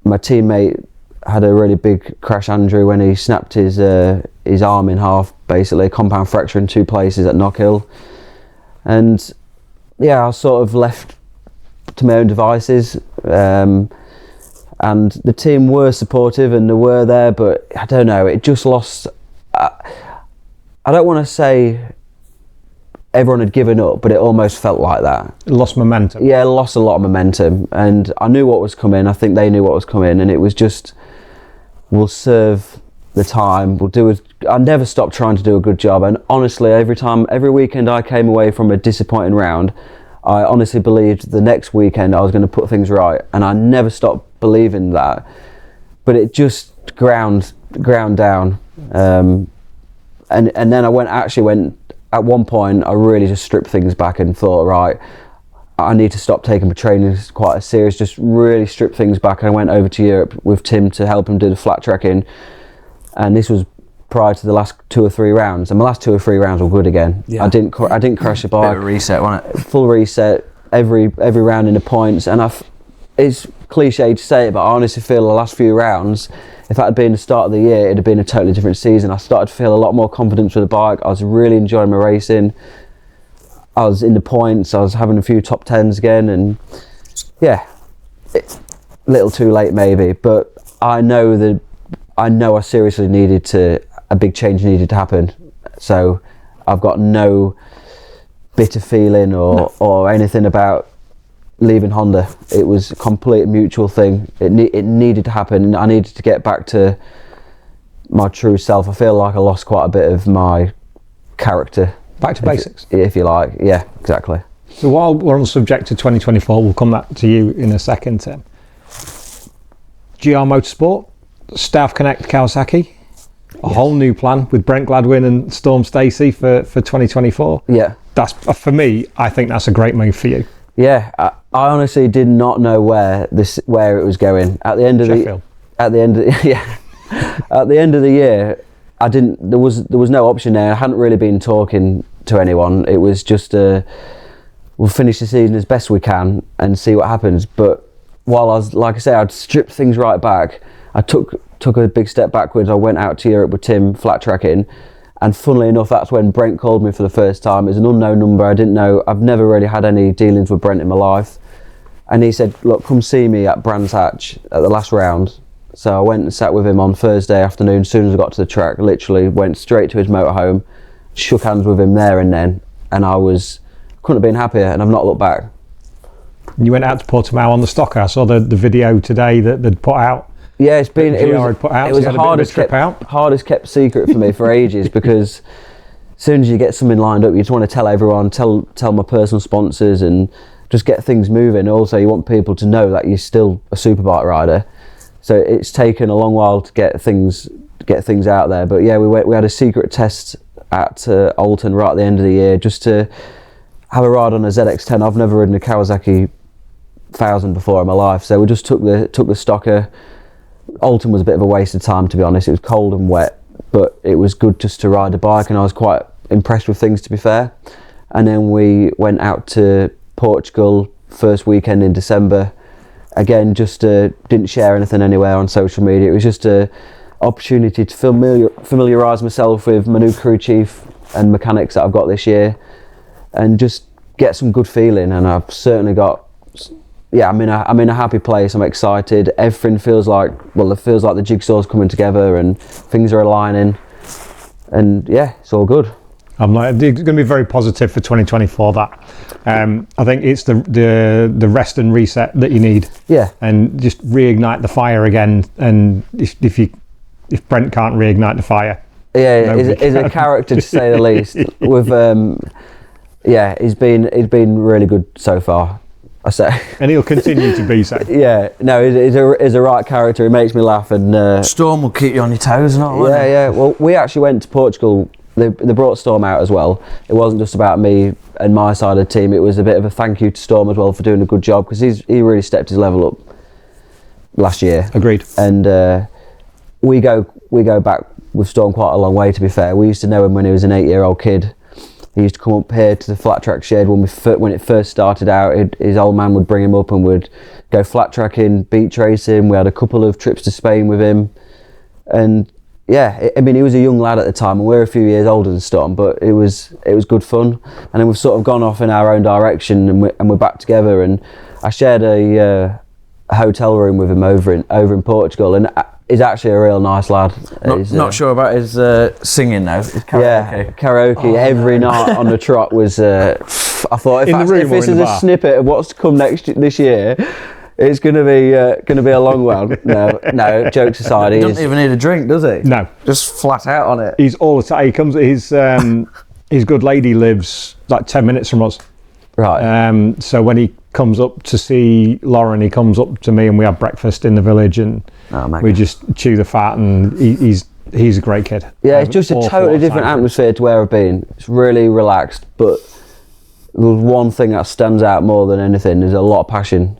my teammate had a really big crash, Andrew, when he snapped his arm in half, basically, compound fracture in 2 places at Knockhill. And yeah, I was sort of left to my own devices, and the team were supportive and they were there, but I don't know, it just lost. I don't want to say everyone had given up, but it almost felt like that. It lost momentum. Yeah, lost a lot of momentum, and I knew what was coming. I think they knew what was coming, and it was just, we'll serve the time, we'll do it. I never stopped trying to do a good job, and honestly, every weekend I came away from a disappointing round, I honestly believed the next weekend I was going to put things right, and I never stopped believing that. But it just ground down, and then I went at one point. I really just stripped things back and thought, right, I need to stop taking my training quite as serious. Just really stripped things back, and I went over to Europe with Tim to help him do the flat trekking, and this was prior to the last 2 or 3 rounds, and my last 2 or 3 rounds were good again. Yeah. I didn't crash the bike. Bit of a reset, wasn't it? Full reset, every round in the points, and it's cliche to say it, but I honestly feel the last few rounds, if that had been the start of the year, it'd have been a totally different season. I started to feel a lot more confidence with the bike. I was really enjoying my racing. I was in the points. I was having a few top 10s again, and yeah, a little too late maybe, but I know the I know I seriously a big change needed to happen. So I've got no bitter feeling or anything about leaving Honda. It was a complete mutual thing. It needed to happen. I needed to get back to my true self. I feel like I lost quite a bit of my character. Back to basics. If you like. Yeah, exactly. So while we're on the subject of 2024, we'll come back to you in a second, Tim. GR Motorsport, Staff Connect Kawasaki, a whole new plan with Brent Gladwin and Storm Stacey for 2024. Yeah. That's, for me, I think that's a great move for you. Yeah, I honestly did not know where it was going. At the end of Sheffield. At the end of the year, I didn't. There was no option there. I hadn't really been talking to anyone. It was just we'll finish the season as best we can and see what happens. But while I was, like I say, I'd stripped things right back. I took a big step backwards. I went out to Europe with Tim flat tracking, and funnily enough, that's when Brent called me for the first time. It was an unknown number. I didn't know. I've never really had any dealings with Brent in my life, and he said, "Look, come see me at Brands Hatch at the last round." So I went and sat with him on Thursday afternoon. As soon as I got to the track, literally went straight to his motorhome, shook hands with him there and then, and couldn't have been happier, and I've not looked back. You went out to Portimao on the Stocker. I saw the video today that they'd put out. Yeah, it was the hardest kept secret for me for ages, because as soon as you get something lined up, you just want to tell everyone, tell my personal sponsors, and just get things moving. Also, you want people to know that you're still a superbike rider. So it's taken a long while to get things out there. But yeah, we had a secret test at Alton right at the end of the year, just to have a ride on a ZX10. I've never ridden a Kawasaki 1000 before in my life, so we just took the Stocker. Alton was a bit of a waste of time, to be honest. It was cold and wet, but it was good just to ride a bike, and I was quite impressed with things, to be fair. And then we went out to Portugal first weekend in December. Again, just didn't share anything anywhere on social media. It was just a opportunity to familiarise myself with my new crew chief and mechanics that I've got this year, and just get some good feeling. And I've certainly got, I'm in a happy place. I'm excited. Everything feels like the jigsaw's coming together and things are aligning, and yeah, it's all good. It's going to be very positive for 2024. That I think it's the rest and reset that you need. Yeah, and just reignite the fire again. And if Brent can't reignite the fire, yeah, is a character to say the least. With he's been really good so far, I say. And he'll continue to be so. Yeah, no, he's a right character. He makes me laugh, and Storm will keep you on your toes and all. Yeah. Well, we actually went to Portugal. They brought Storm out as well. It wasn't just about me and my side of the team. It was a bit of a thank you to Storm as well for doing a good job, because he really stepped his level up last year. Agreed. And we go back with Storm quite a long way, to be fair. We used to know him when he was an 8-year-old kid. He used to come up here to the flat track shed when it first started out. His old man would bring him up and would go flat tracking, beach racing. We had a couple of trips to Spain with him, and yeah, I mean, he was a young lad at the time, and we're a few years older than Storm, but it was good fun. And then we've sort of gone off in our own direction, and we're back together. And I shared a hotel room with him over in Portugal, and he's actually a real nice lad. Not sure about his singing though. His karaoke. Yeah, karaoke every night on the trot was. I thought if this is a snippet of what's to come this year, it's going to be a long one. No, jokes aside, He doesn't even need a drink, does he? No, just flat out on it. He's all the time. He comes. His good lady lives like 10 minutes from us. Right. So when he comes up to see Lauren, he comes up to me and we have breakfast in the village, and we just chew the fat, and he's a great kid. Yeah, it's just a totally different atmosphere to where I've been. It's really relaxed, but there's one thing that stands out more than anything. There's a lot of passion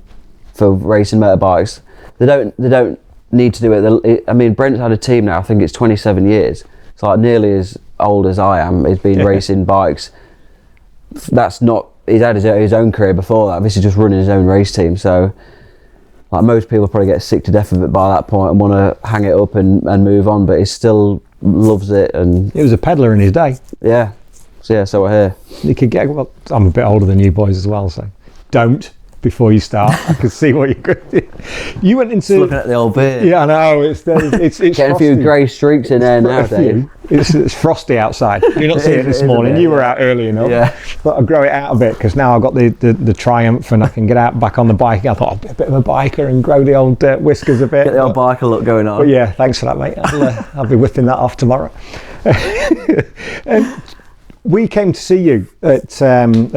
for racing motorbikes. They don't need to do it. I mean, Brent's had a team now. I think it's 27 years. It's like nearly as old as I am. He's been racing bikes. That's not. He's had his own career before that. This is just running his own race team. So, like, most people probably get sick to death of it by that point and want to hang it up and move on. But he still loves it. And he was a peddler in his day. Yeah. So I hear. You could get. Well, I'm a bit older than you boys as well, so don't before you start. I can see what you're going to do. You went into... Looking at the old beard. Yeah, I know. It's Getting a few grey streaks in there now, Dave. It's frosty outside. You're not seeing it this morning. You were out early enough. Yeah. But I'll grow it out a bit because now I've got the Triumph and I can get out back on the bike. I thought I'll be a bit of a biker and grow the old whiskers a bit. Get the old biker look going on. But yeah, thanks for that, mate. I'll be whipping that off tomorrow. We came to see you at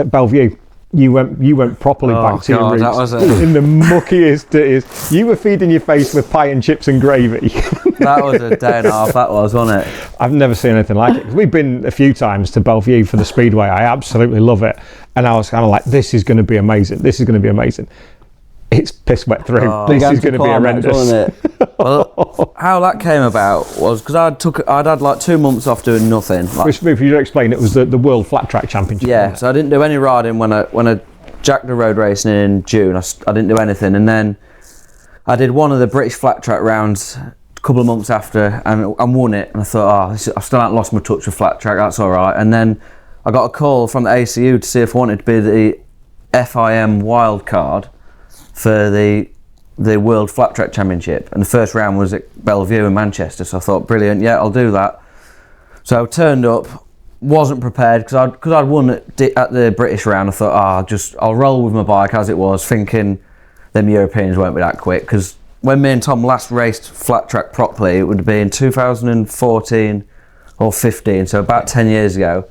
Bellevue. You went properly back to your roots. That was in the muckiest it is. You were feeding your face with pie and chips and gravy. That was a day and a half, that was, wasn't it? I've never seen anything like it. We've been a few times to Bellevue for the Speedway. I absolutely love it. And I was kind of like, this is going to be amazing. This is going to be amazing. It's piss wet through. This is going to be horrendous. Well, how that came about was because I'd had like 2 months off doing nothing. Which, if you explain, it was the World Flat Track Championship. Yeah, so I didn't do any riding when I jacked the road racing in June. I didn't do anything, and then I did one of the British Flat Track rounds a couple of months after, and I won it. And I thought, I still haven't lost my touch with flat track. That's all right. And then I got a call from the ACU to see if I wanted to be the FIM wild card for the World Flat Track Championship, and the first round was at Bellevue in Manchester. So I thought, brilliant, yeah, I'll do that. So I turned up, wasn't prepared because I'd won at the British round. I thought, I'll roll with my bike as it was, thinking them Europeans won't be that quick. Because when me and Tom last raced flat track properly, it would be in 2014 or 15, so about 10 years ago.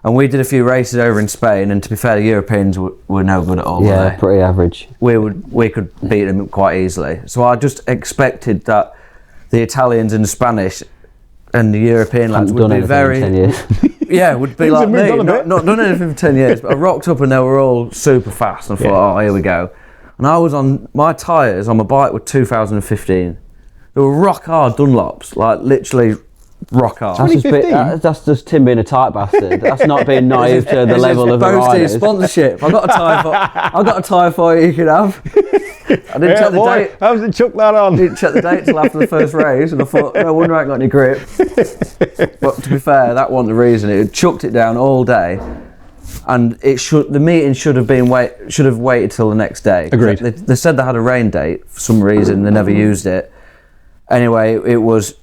And we did a few races over in Spain, and to be fair, the Europeans were no good at all. Yeah, pretty average. We could beat them quite easily. So I just expected that the Italians and the Spanish and the European lads would be very... 10 years. Yeah, would be like me. Not done anything for 10 years, but I rocked up and they were all super fast, and I thought, here we go. And I was on... My tyres on my bike were 2015. They were rock hard Dunlops, like literally... rock hard. That's just Tim being a tight bastard. That's not being naive to the level of the riders. Sponsorship. I got a tyre for you. You could have. I didn't check the date. How was it chuck that on? I didn't check the date till after the first race, and I thought, no wonder I ain't got any grip. But to be fair, that wasn't the reason. It had chucked it down all day, and the meeting should have waited till the next day. Agreed. They said they had a rain date for some reason. They never used it. Anyway, it was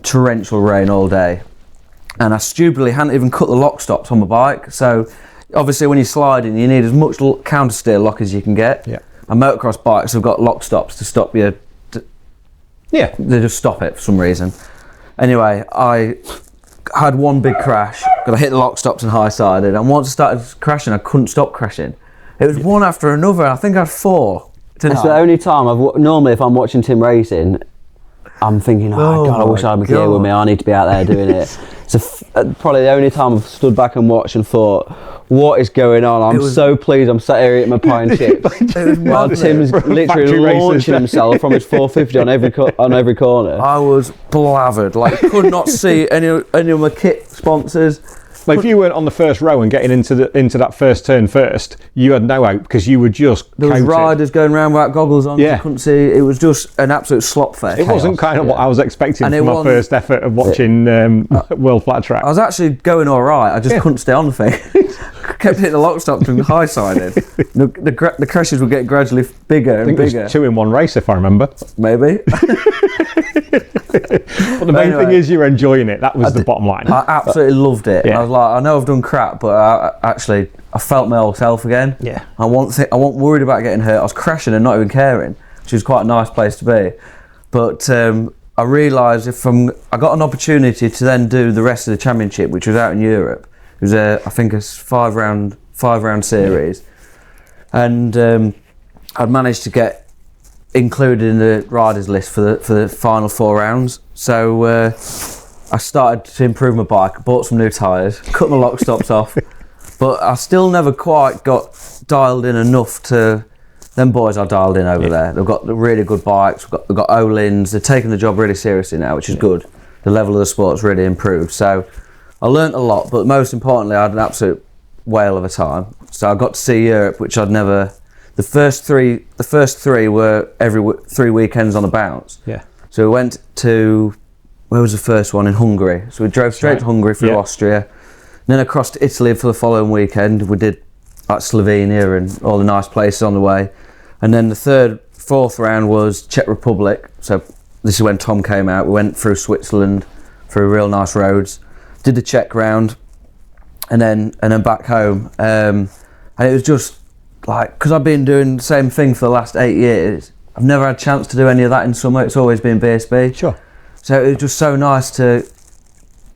torrential rain all day, and I stupidly hadn't even cut the lock stops on my bike. So obviously when you're sliding, you need as much counter steer lock as you can get. Yeah. And motocross bikes have got lock stops to stop you. Yeah. They just stop it for some reason. Anyway, I had one big crash because I hit the lock stops and high-sided, and once I started crashing, I couldn't stop crashing. It was one after another. I think I had 4 tonight. It's the only time normally if I'm watching Tim racing, I'm thinking, God, I wish I had my gear with me. I need to be out there doing it. It's probably the only time I've stood back and watched and thought, what is going on? I'm so pleased I'm sat here eating my pie and chips. While Tim's literally launching himself from his 450 on every corner. I was blathered. Like, could not see any of my kit sponsors. Like if you weren't on the first row and getting into that first turn first, you had no hope because you were just there was riders going around without goggles on. You couldn't see. It was just an absolute slop fest. It wasn't kind of what I was expecting from my first effort of watching World Flat Track. I was actually going all right. I just couldn't stay on the thing. Kept hitting the lock stops and high-sided. The crashes would get gradually bigger and bigger. It was 2 in 1 race, if I remember. Maybe. But the main thing is you're enjoying it. That was the bottom line. I absolutely loved it. Yeah. And I was like, I know I've done crap, but I felt my old self again. Yeah. I wasn't worried about getting hurt. I was crashing and not even caring, which was quite a nice place to be. But I realised I got an opportunity to then do the rest of the championship, which was out in Europe. It was I think a 5 round series, and I'd managed to get included in the riders list for the final 4 rounds. So I started to improve my bike. I bought some new tyres, cut my lock stops off, but I still never quite got dialed in enough to. Them boys are dialed in over there. They've got really good bikes. They've got Olins. They're taking the job really seriously now, which is good. The level of the sport's really improved. So I learnt a lot, but most importantly, I had an absolute whale of a time. So I got to see Europe, which I'd never. The first three were every 3 weekends on a bounce. Yeah. So we went to, where was the first one? In Hungary. So we drove straight to Hungary through Austria, then across to Italy for the following weekend. We did like Slovenia and all the nice places on the way. And then the fourth round was Czech Republic. So this is when Tom came out. We went through Switzerland, through real nice roads, did the Czech round, and then back home. And it was just like, because I've been doing the same thing for the last 8 years, I've never had a chance to do any of that in summer. It's always been BSB. Sure. So it was just so nice to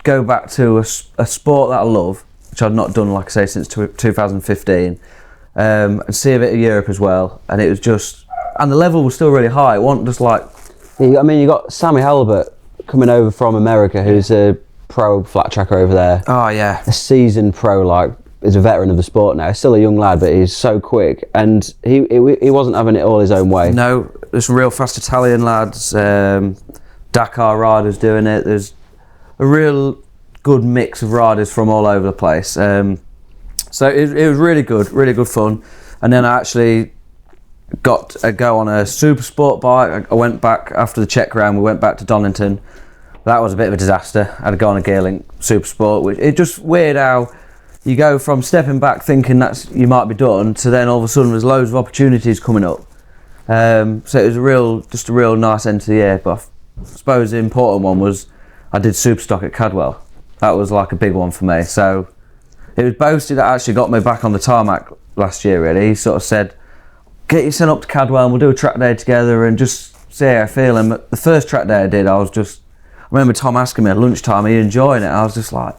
go back to a sport that I love, which I'd not done, like I say, since 2015, and see a bit of Europe as well. And it was just, and the level was still really high. It wasn't just like... I mean, you got Sammy Halbert coming over from America, who's a pro flat tracker over there. Oh, yeah. A seasoned pro, like, is a veteran of the sport now. He's still a young lad, but he's so quick. And he wasn't having it all his own way. No, there's some real fast Italian lads, Dakar riders doing it. There's a real good mix of riders from all over the place. So it was really good fun. And then I actually got a go on a super sport bike. I went back after the Czech round. We went back to Donington. That was a bit of a disaster. I had to go on a Gearlink super sport, which it's just weird how you go from stepping back thinking that you might be done to then all of a sudden there's loads of opportunities coming up. So it was just a real nice end to the year. But I suppose the important one was I did super stock at Cadwell. That was like a big one for me. So it was Boasty that actually got me back on the tarmac last year, really. He sort of said, get you sent up to Cadwell and we'll do a track day together and just see how I feel. And the first track day I did, I remember Tom asking me at lunchtime, are you enjoying it? I was just like,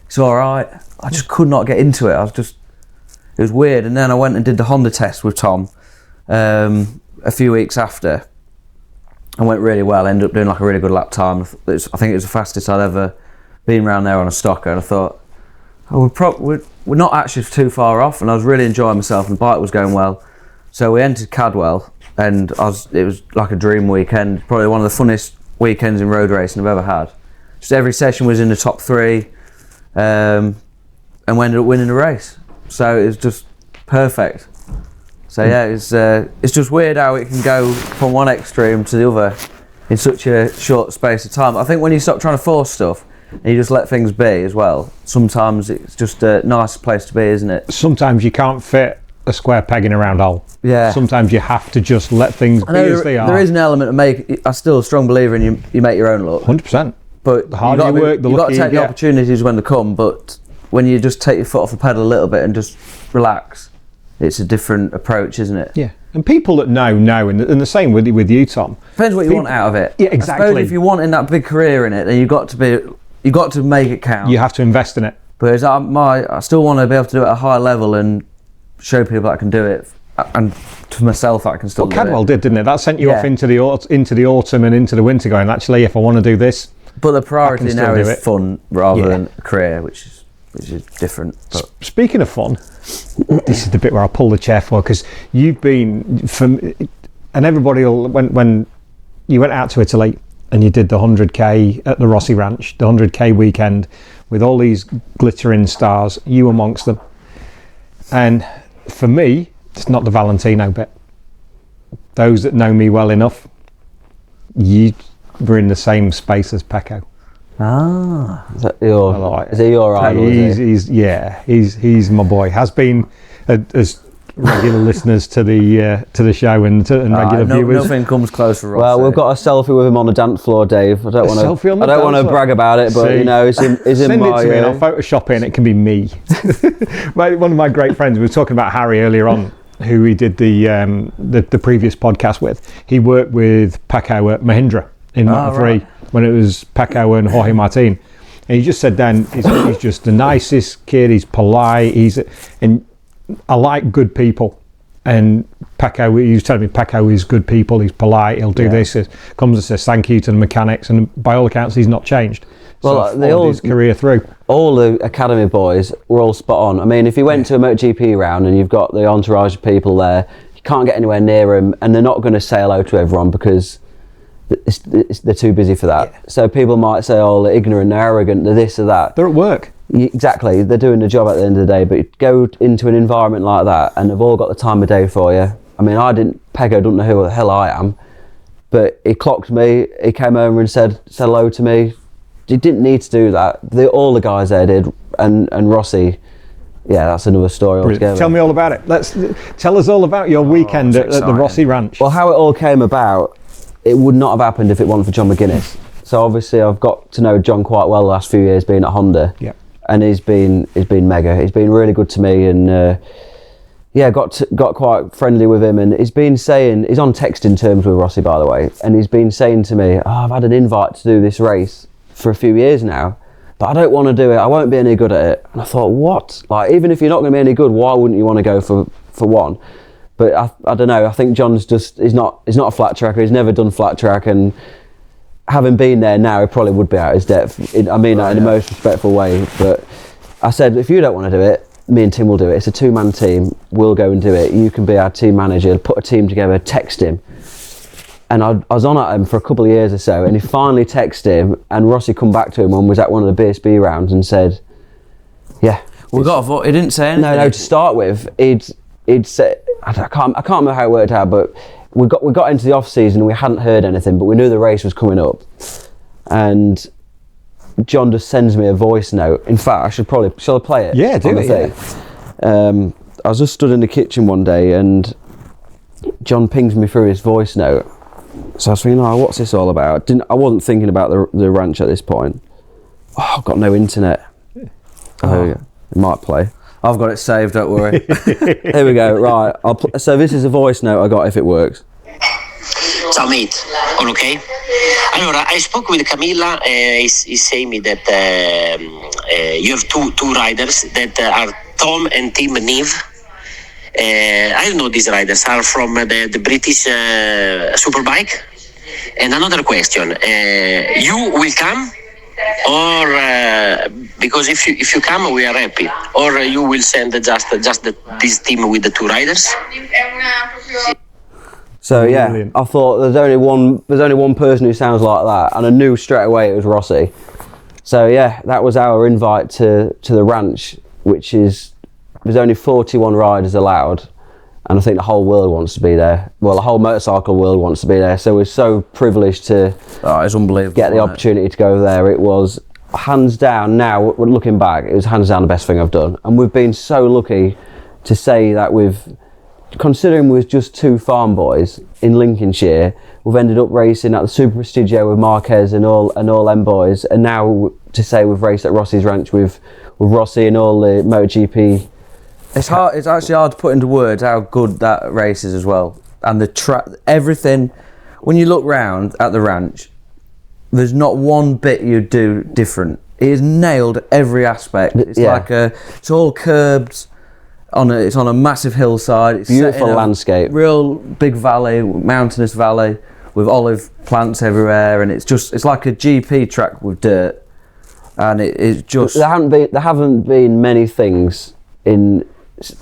it's all right. I just could not get into it. It was weird. And then I went and did the Honda test with Tom a few weeks after. And went really well. Ended up doing like a really good lap time. I think it was the fastest I'd ever been around there on a stocker. And I thought, we're not actually too far off. And I was really enjoying myself and the bike was going well. So we entered Cadwell and it was like a dream weekend. Probably one of the funnest weekends in road racing I've ever had. Just every session was in the top 3. And we ended up winning the race. So it was just perfect. So yeah, it's just weird how it can go from one extreme to the other in such a short space of time. I think when you stop trying to force stuff and you just let things be as well, sometimes it's just a nice place to be, isn't it? Sometimes you can't fit a square peg in a round hole. Yeah. Sometimes you have to just let things be as they are. There is an element of I'm still a strong believer in you make your own luck. 100%. But the harder you work, the you've got luckier to take the opportunities when they come, but when you just take your foot off the pedal a little bit and just relax, it's a different approach, isn't it? Yeah. And people that know, and the same with you, Tom. Depends what you want out of it. Yeah, exactly. I suppose if you want in that big career in it, then you've got to make it count. You have to invest in it. But I still want to be able to do it at a high level and show people that I can do it, and to myself that I can still do it. Cadwell did, didn't it? That sent you off into the autumn and into the winter, going, actually, if I want to do this. But the priority now is fun rather than a career, which is different. But speaking of fun, this is the bit where I'll pull the chair for, because you've been, and everybody when you went out to Italy and you did the 100k at the Rossi Ranch, the 100k weekend with all these glittering stars, you amongst them. And for me, it's not the Valentino bit. Those that know me well enough, you were in the same space as Pecco. Ah, is it your idol? He's my boy. Has been as regular listeners to the show and regular viewers. Nothing comes close for Rossi. Well, we've got a selfie with him on the dance floor, Dave. I don't want to brag about it, but you know, it's in my. Send it to me and I'll Photoshop it, and it can be me. One of my great friends, we were talking about Harry earlier on, who we did the previous podcast with. He worked with Pecco at Mahindra in Moto 3 when it was Pecco and Jorge Martin, and he just said then he's just the nicest kid. He's polite. And I like good people, and Pecco, he was telling me Pecco is good people. He's polite. He'll do this. He comes and says thank you to the mechanics, and by all accounts, he's not changed. Well, so his career through. All the academy boys were all spot on. I mean, if you went to a Moto GP round and you've got the entourage of people there, you can't get anywhere near them, and they're not going to say hello to everyone because they're too busy for that. Yeah. So people might say, oh, they're ignorant, they're arrogant, they're this or that. They're at work. Exactly, they're doing the job at the end of the day, but go into an environment like that and they've all got the time of day for you. I mean, Pecco doesn't know who the hell I am, but he clocked me, he came over and said hello to me. He didn't need to do that. All the guys there did, and Rossi, yeah, that's another story altogether. Tell me all about it. Tell us all about your weekend at the Rossi Ranch. Well, how it all came about, it would not have happened if it wasn't for John McGuinness. So obviously I've got to know John quite well the last few years being at Honda. Yeah. And he's been mega. He's been really good to me, and got quite friendly with him. And he's been saying, he's on texting terms with Rossi, by the way, and he's been saying to me, I've had an invite to do this race for a few years now, but I don't want to do it. I won't be any good at it. And I thought, what? Like, even if you're not going to be any good, why wouldn't you want to go for one? But I don't know. I think John's he's not a flat tracker. He's never done flat track, and having been there now, he probably would be out his depth. In the most respectful way. But I said, if you don't want to do it, me and Tim will do it. It's a two-man team. We'll go and do it. You can be our team manager. Put a team together. Text him. And I was on at him for a couple of years or so, and he finally texted him. And Rossi come back to him and was at one of the BSB rounds and said, "Yeah, we got a vote." He didn't say anything. No. To start with, he'd said, I can't remember how it worked out, but we got into the off season and we hadn't heard anything, but we knew the race was coming up, and John just sends me a voice note. In fact, shall I play it? Yeah, do it. Yeah. I was just stood in the kitchen one day and John pings me through his voice note. So I was thinking, what's this all about? I wasn't thinking about the ranch at this point. Oh, I've got no internet. Oh, yeah. It might play. I've got it saved, don't worry. Here we go, right. So this is a voice note I got, if it works. Ciao mate, all okay? Allora, I spoke with Camilla. He's saying me that you have two riders that are Tom and Tim Neave. I don't know these riders are from the British Superbike. And another question: you will come, or because if you come, we are happy, or you will send just this team with the two riders? So yeah, Brilliant. I thought there's only one person who sounds like that, and I knew straight away it was Rossi. So yeah, that was our invite to the ranch, which there's only 41 riders allowed, and I think the whole world wants to be there. Well, the whole motorcycle world wants to be there. So we're so privileged to It's unbelievable. get the opportunity to go there. It was hands down. Now looking back, it was hands down the best thing I've done, and we've been so lucky to say that considering we're just two farm boys in Lincolnshire, we've ended up racing at the Super Prestigio with Marquez and all them boys, and now to say we've raced at Rossi's Ranch with Rossi and all the Moto GP. It's hard. It's actually hard to put into words how good that race is as well, and the track, everything. When you look round at the ranch, there's not one bit you do different. It has nailed every aspect. It's it's all curbed. It's on a massive hillside. It's Beautiful landscape. Real big valley, mountainous valley with olive plants everywhere, and it's like a GP track with dirt, and it's just. There haven't been many things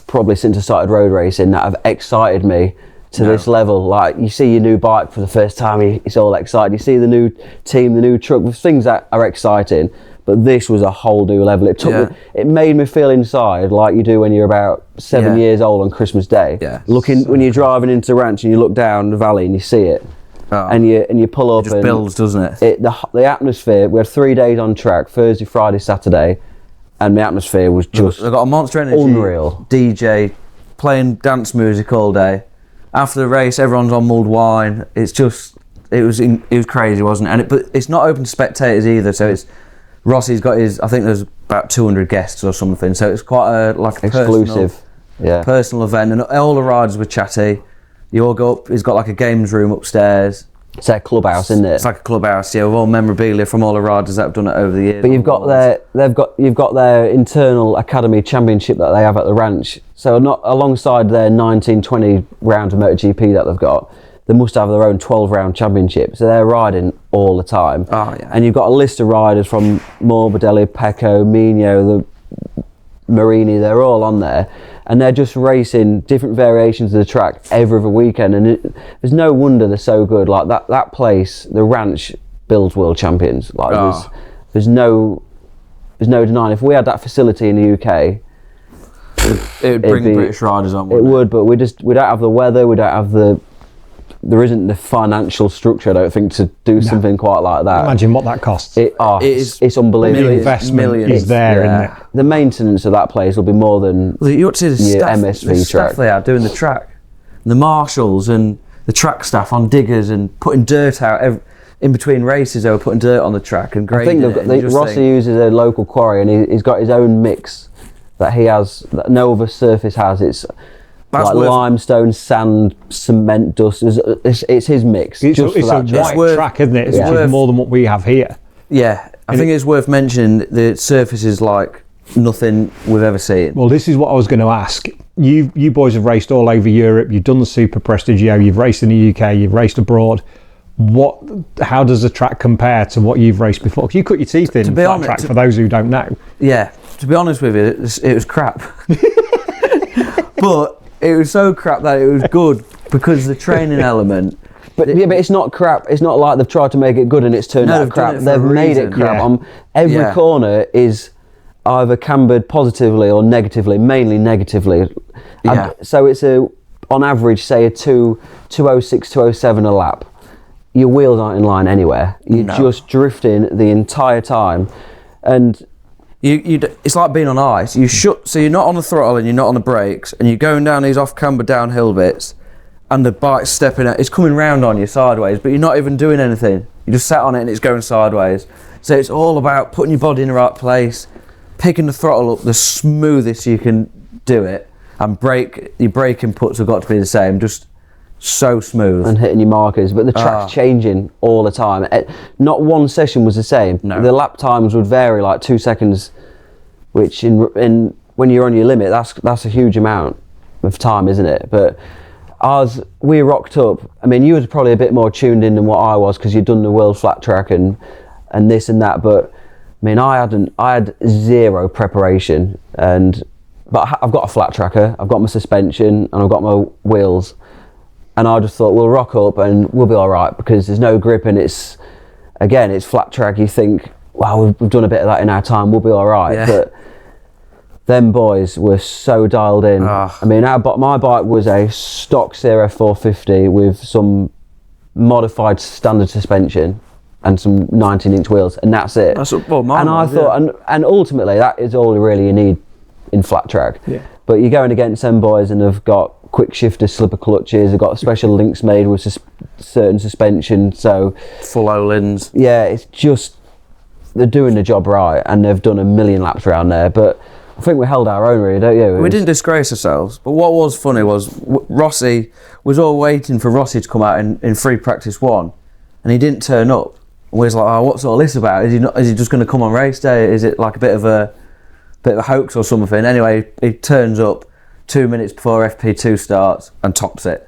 probably since I started road racing that have excited me to this level. Like, you see your new bike for the first time, it's all exciting. You see the new team, the new truck, with things that are exciting. But this was a whole new level. It made me feel inside like you do when you're about 7 years old on Christmas Day. Yeah. When you're driving into the ranch and you look down the valley and you see it, and you pull up. It just builds, doesn't it? The atmosphere. We had 3 days on track: Thursday, Friday, Saturday, and the atmosphere was just. They've got a Monster Energy unreal DJ playing dance music all day. After the race, everyone's on mulled wine. It was crazy, wasn't it? But it's not open to spectators either. So Rossi's got I think there's about 200 guests or something, so it's quite a exclusive, personal event, and all the riders were chatty. You all go up. He's got like a games room upstairs. It's a clubhouse, isn't it? It's like a clubhouse, with all memorabilia from all the riders that have done it over the years. But you've got their internal academy championship that they have at the ranch. So not alongside their 19-20 round of MotoGP that they've got, they must have their own 12-round championship. So they're riding all the time. Oh, yeah. And you've got a list of riders from Morbidelli, Pecco, Mino, the Marini, they're all on there. And they're just racing different variations of the track every other weekend. And there's no wonder they're so good. Like that place, the ranch, builds world champions. Like there's no denying. If we had that facility in the UK, it would bring British riders on. It would, but we don't have the weather. We don't have the there isn't the financial structure, I don't think, to do something quite like that. Imagine what that costs. It's unbelievable. The investment is there, isn't it? The maintenance of that place will be more than you ought to see the staff, MSV the staff track. they are doing the track, the marshals and the track staff on diggers and putting dirt out in between races. They were putting dirt on the track and grading. I think Rossi uses a local quarry, and he's got his own mix that he has that no other surface has. It's like limestone, sand, cement, dust. It's his mix. It's a white track, isn't it? It's more than what we have here. Yeah, I think it's worth mentioning the surface is like nothing we've ever seen. Well, this is what I was going to ask. You boys have raced all over Europe. You've done the Super Prestigio. You've raced in the UK. You've raced abroad. How does the track compare to what you've raced before? Because you cut your teeth in flat track, for those who don't know. Yeah, to be honest with you, it was crap. But it was so crap that it was good because the training element. But it's not crap. It's not like they've tried to make it good and it's turned out crap. They've made it crap. Every corner is either cambered positively or negatively, mainly negatively. Yeah. So it's on average, say a 206, 207 a lap. Your wheels aren't in line anywhere. You're just drifting the entire time, and it's like being on ice. So you're not on the throttle and you're not on the brakes, and you're going down these off-camber downhill bits, and the bike's stepping out. It's coming round on you sideways, but you're not even doing anything. You just sat on it and it's going sideways. So it's all about putting your body in the right place, picking the throttle up the smoothest you can do it, and your brake inputs have got to be the same. Just so smooth and hitting your markers, but the track's changing all the time. Not one session was the same. No. The lap times would vary like 2 seconds, which in when you're on your limit, that's a huge amount of time, isn't it? But we rocked up. I mean, you were probably a bit more tuned in than what I was because you'd done the world flat track and this and that. But I mean, I had zero preparation, but I've got a flat tracker, I've got my suspension, and I've got my wheels. And I just thought, we'll rock up and we'll be all right because there's no grip and it's flat track. You think, wow, we've done a bit of that in our time, we'll be all right. Yeah. But them boys were so dialed in. I mean, my bike was a stock CRF 450 with some modified standard suspension and some 19-inch wheels, and that's it. And ultimately, that is all really you need in flat track. Yeah. But you're going against them boys and they've got quick shifter slipper clutches, they've got special links made with certain suspension, so full Ohlins. Yeah, it's just they're doing the job right and they've done a million laps around there. But I think we held our own, really, don't you? We didn't disgrace ourselves, but what was funny was Rossi was all waiting for Rossi to come out in free practice 1 and he didn't turn up. And we was like, oh, what's all this about? Is he just going to come on race day? Is it like a bit of a hoax or something? Anyway, he turns up 2 minutes before FP2 starts and tops it.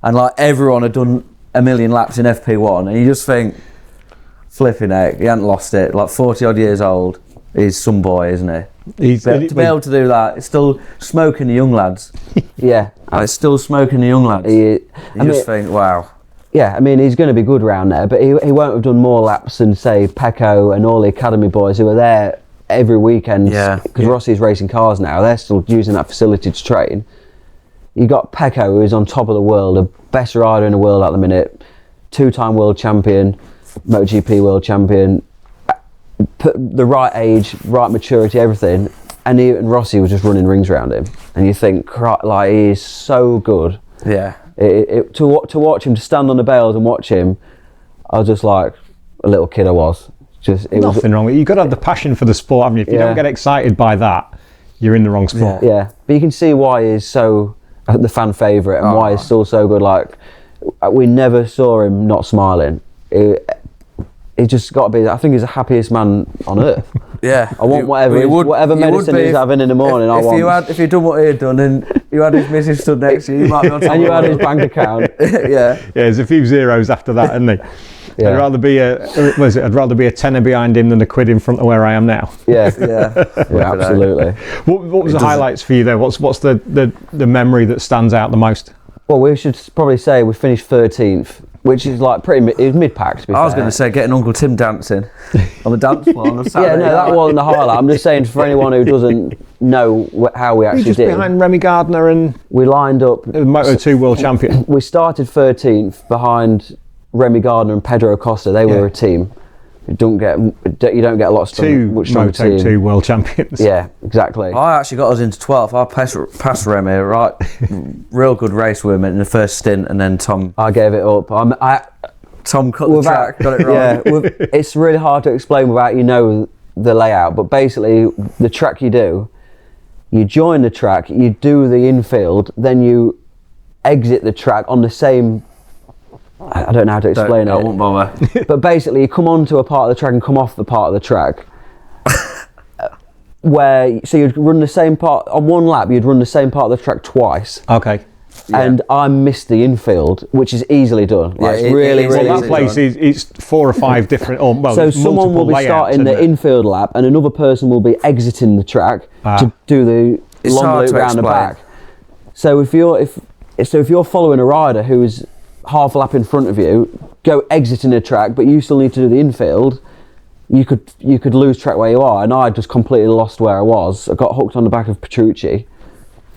And like everyone had done a million laps in FP1 and you just think, flipping heck, he hadn't lost it. Like 40 odd years old, he's some boy, isn't he? To be able to do that, it's still smoking the young lads. Yeah. It's still smoking the young lads. You just think, wow. Yeah, I mean, he's going to be good round there, but he won't have done more laps than, say, Pecco and all the academy boys who are there every weekend, because Rossi's racing cars now, they're still using that facility to train. You got Pecco, who is on top of the world, the best rider in the world at the minute, 2-time world champion, Moto GP world champion, put the right age, right maturity, everything, and Rossi was just running rings around him, and you think, like, he is so good. Yeah. To watch him, to stand on the bales and watch him, I was just like a little kid I was. Nothing wrong with it. You've got to have the passion for the sport, haven't you? If you don't get excited by that, you're in the wrong sport. Yeah, but you can see why he's so the fan favourite and why he's still so good. Like, we never saw him not smiling. He just got to be, I think he's the happiest man on earth. Yeah. I want whatever medicine he's having in the morning, If you'd done what he'd done and you had his missus stood next to you, you might be on top and you had his bank account. Yeah, there's a few zeros after that, isn't there? Yeah. I'd rather be a tenner behind him than a quid in front of where I am now. Yeah, absolutely. What was the highlights for you there? What's the memory that stands out the most? Well, we should probably say we finished 13th, which is like it was mid-pack to be fair. I was going to say getting Uncle Tim dancing on the dance floor on a Saturday. Yeah, no, that wasn't the highlight. I'm just saying for anyone who doesn't know how we actually You're just did. behind Remy Gardner and We lined up. Moto 2 world champion. We started 13th behind Remy Gardner and Pedro Acosta. They were a team. You don't get a lot of Two Moto 2 world champions. Yeah, exactly. I actually got us into 12th. I passed Remy, right? Real good race with him in the first stint, and then Tom. I gave it up. Tom cut the track, got it wrong. Yeah, it's really hard to explain without the layout. But basically, the track you join the track, you do the infield, then you exit the track on the same. I don't know how to explain it. I won't bother. But basically, you come onto a part of the track and come off the part of the track. So you'd run the same part on one lap. You'd run the same part of the track twice. Okay. And I missed the infield, which is easily done. Like, Yeah, it's really, really Well, easy that place done. it's 4 or 5 different. So someone will be starting the infield lap, and another person will be exiting the track to do the It's long hard loop to round the explain. back. So if you're following a rider who is half a lap in front of you, go exiting the track, but you still need to do the infield, you could lose track where you are. And I just completely lost where I was. I got hooked on the back of Petrucci,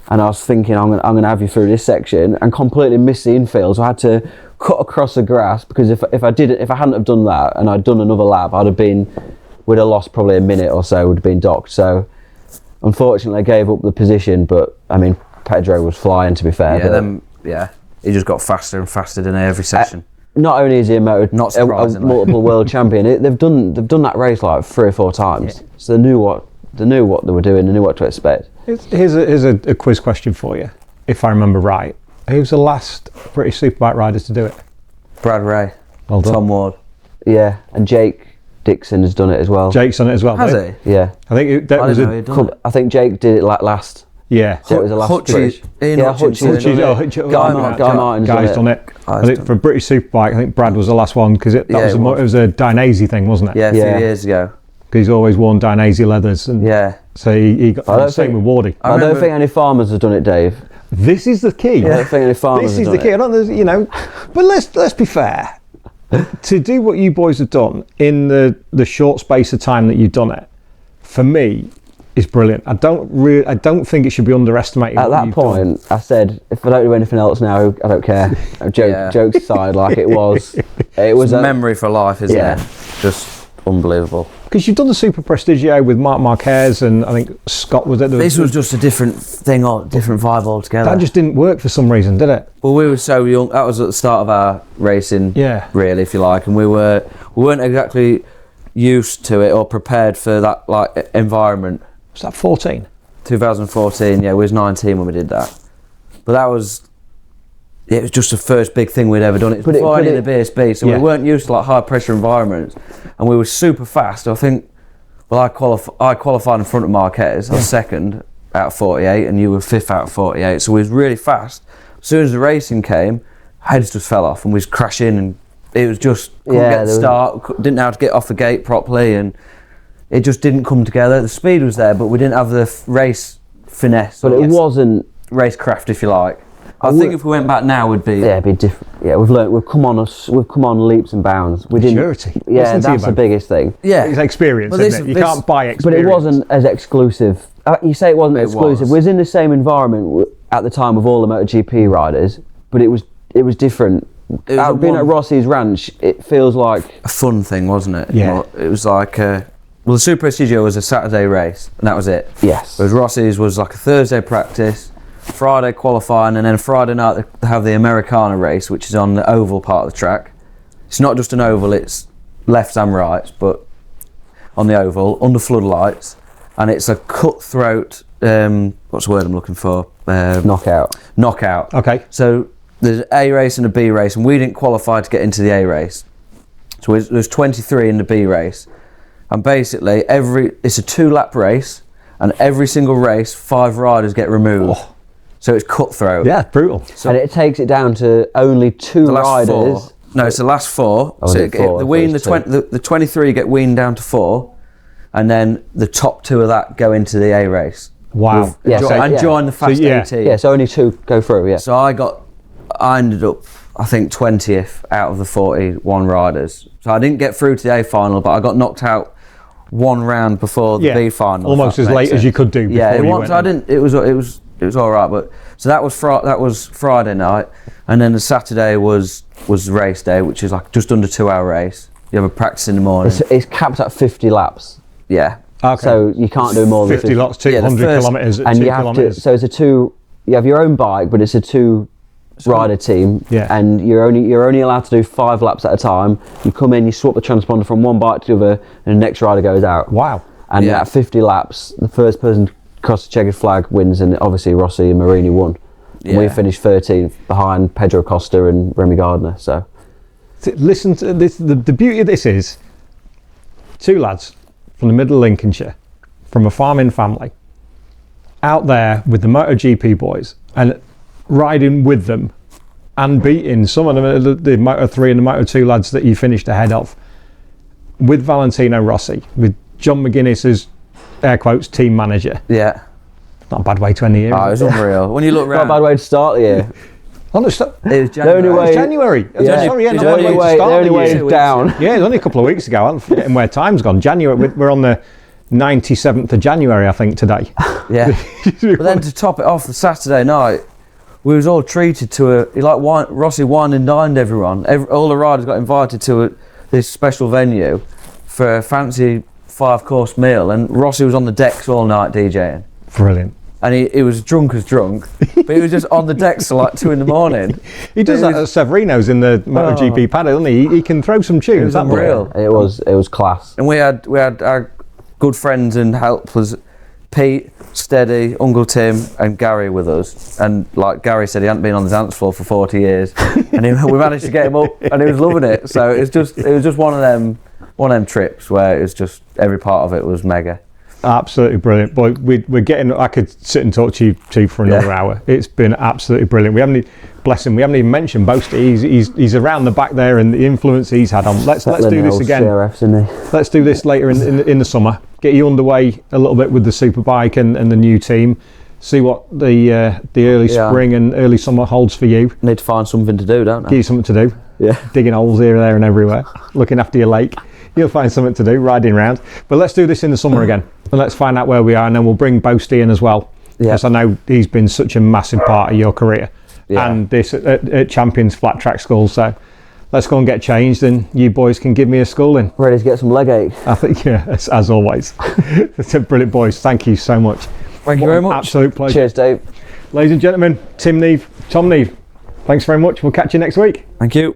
and I was thinking I'm gonna have you through this section, and completely missed the infield. So I had to cut across the grass, because if I hadn't have done that and I'd done another lap, we'd have lost probably a minute or so. Would have been docked. So unfortunately, I gave up the position. But I mean, Pedro was flying, to be fair. He just got faster and faster in every session. Not only is he a surprisingly. multiple world champion, they've done that race like 3 or 4 times. Yeah. So they knew what they were doing. They knew what to expect. Here's a quiz question for you, if I remember right. Who's the last British Superbike rider to do it? Brad Ray, Well done. Tom Ward. Yeah, and Jake Dixon has done it as well. Jake's done it as well. Has hasn't he? Yeah. I think that I was didn't know he'd done it. I think Jake did it last. Yeah. So it was the last British. Ian Yeah, Hutchinson. Guy Martin's Guy's done it. I think for British Superbike, I think Brad was the last one, because it was a Dainese thing, wasn't it? Yeah, a few years ago. Because he's always worn Dainese leathers. And Yeah. So he got the same with Wardy. I don't think any farmers have done it, Dave. This is the key. I don't think any farmers This is have the done key. it. I don't, but let's be fair. To do what you boys have done in the short space of time that you've done it, for me, is brilliant. I don't think it should be underestimated. At that point, I said, if I don't do anything else now, I don't care. Jokes aside, like it was a memory for life, isn't Yeah. it? Just unbelievable. Because you've done the Super Prestigio with Marc Marquez, and I think Scott was at This was just a different thing, different vibe altogether. that just didn't work for some reason, did it? Well, we were so young. That was at the start of our racing, really, if you like, and we weren't exactly used to it or prepared for that like environment. Was that 14? 2014, yeah, we was 19 when we did that. But it was just the first big thing we'd ever done. It was before any of the BSB, so we weren't used to like high pressure environments, and we were super fast. I think, well, I qualified in front of Marquez. I was second out of 48, and you were 5th out of 48. So we was really fast. As soon as the racing came, heads just fell off, and we was crashing, and it was just couldn't get the start. Didn't know how to get off the gate properly, and it just didn't come together. The speed was there, but we didn't have the race finesse. But it wasn't racecraft, if you like. I think if we went back now, would be it'd be different. Yeah, we've come on leaps and bounds. We didn't. Maturity. Yeah, that's the biggest thing. yeah. It's experience, But isn't it? You can't buy experience. But it wasn't as exclusive. You say it wasn't exclusive. We was in the same environment at the time with all the Moto GP riders, but it was different. Being at Rossi's Ranch, it feels like a fun thing, wasn't it? Yeah. It was like well, the Super Prestigio was a Saturday race, and that was it. Yes. Whereas Rossi's was like a Thursday practice, Friday qualifying, and then Friday night they have the Americana race, which is on the oval part of the track. It's not just an oval, it's lefts and rights, but on the oval, under floodlights, and it's a cutthroat, what's the word I'm looking for? knockout. Knockout. Okay. So there's an A race and a B race, and we didn't qualify to get into the A race. So there's 23 in the B race. And basically, it's a 2-lap race, and every single race, 5 riders get removed. Oh. So it's cutthroat. Yeah, brutal. So, and it takes it down to only 2 riders. 4. No, it's the last 4. Oh, So the 23 get weaned down to 4, and then the top 2 of that go into the A race. Wow. Join the fast 18. Yeah, so only 2 go through. Yeah. So I got I ended up, I think, 20th out of the 41 riders. So I didn't get through to the A final, but I got knocked out one round before the B final. Almost as late as you could do. Yeah, before I didn't. It was all right, but so that was Friday night, and then the Saturday was the race day, which is like just under 2 hour race. You have a practice in the morning. It's capped at 50 laps. Yeah. Okay. So you can't do more than 50 laps, 200 kilometres. And you have to. So it's a two. You have your own bike, but it's a two-rider team. Yeah. And you're only allowed to do 5 laps at a time. You come in, you swap the transponder from one bike to the other, and the next rider goes out. Wow. And at 50 laps, the first person across the checkered flag wins, and obviously Rossi and Marini won. And we finished 13th behind Pedro Costa and Remy Gardner. So listen to this. The beauty of this is 2 lads from the middle of Lincolnshire, from a farming family, out there with the Moto GP boys and riding with them and beating some of them, the Moto 3 and the Moto 2 lads that you finished ahead of, with Valentino Rossi, with John McGuinness as air quotes team manager. Yeah. Not a bad way to end the year. Oh, it was unreal. When you look not around, a bad way to start the year. it was January. January. Yeah. Sorry, yeah, The not a bad only way to start the way year. down. Yeah, it was only a couple of weeks ago. I'm forgetting where time's gone. January. We're on the 97th of January, I think, today. Yeah. But then to top it off, the Saturday night, we was all treated to Rossi wine and dined everyone. All the riders got invited to this special venue for a fancy 5-course meal, and Rossi was on the decks all night DJing. Brilliant. And he was drunk as drunk, but he was just on the decks till like 2 in the morning. He does that at Severino's in the MotoGP paddock, doesn't he? He can throw some tunes. It was unreal. It was class. And we had our good friends and helpers, Pete, Steady, Uncle Tim, and Gary with us. And like Gary said, he hadn't been on the dance floor for 40 years, and we managed to get him up, and he was loving it. So it was just one of them trips where it was just every part of it was mega. Absolutely brilliant. Boy, we're getting. I could sit and talk to you two for another hour. It's been absolutely brilliant. We haven't, bless him, we haven't even mentioned Boasty. He's around the back there, and the influence he's had on. Let's do this again. Let's do this later in the summer. Get you underway a little bit with the Superbike and the new team. See what the early spring and early summer holds for you. Need to find something to do, don't I? Give you something to do. Yeah. Digging holes here, there, and everywhere. Looking after your lake. You'll find something to do, riding around. But let's do this in the summer again, and let's find out where we are, and then we'll bring Boasty in as well, because I know he's been such a massive part of your career and this at Champions Flat Track School. So let's go and get changed, and you boys can give me a schooling. Ready to get some leg ache. I think, as always. It's a brilliant, boys. Thank you so much. Thank you very much. Absolute pleasure. Cheers, Dave. Ladies and gentlemen, Tom Neave. Thanks very much. We'll catch you next week. Thank you.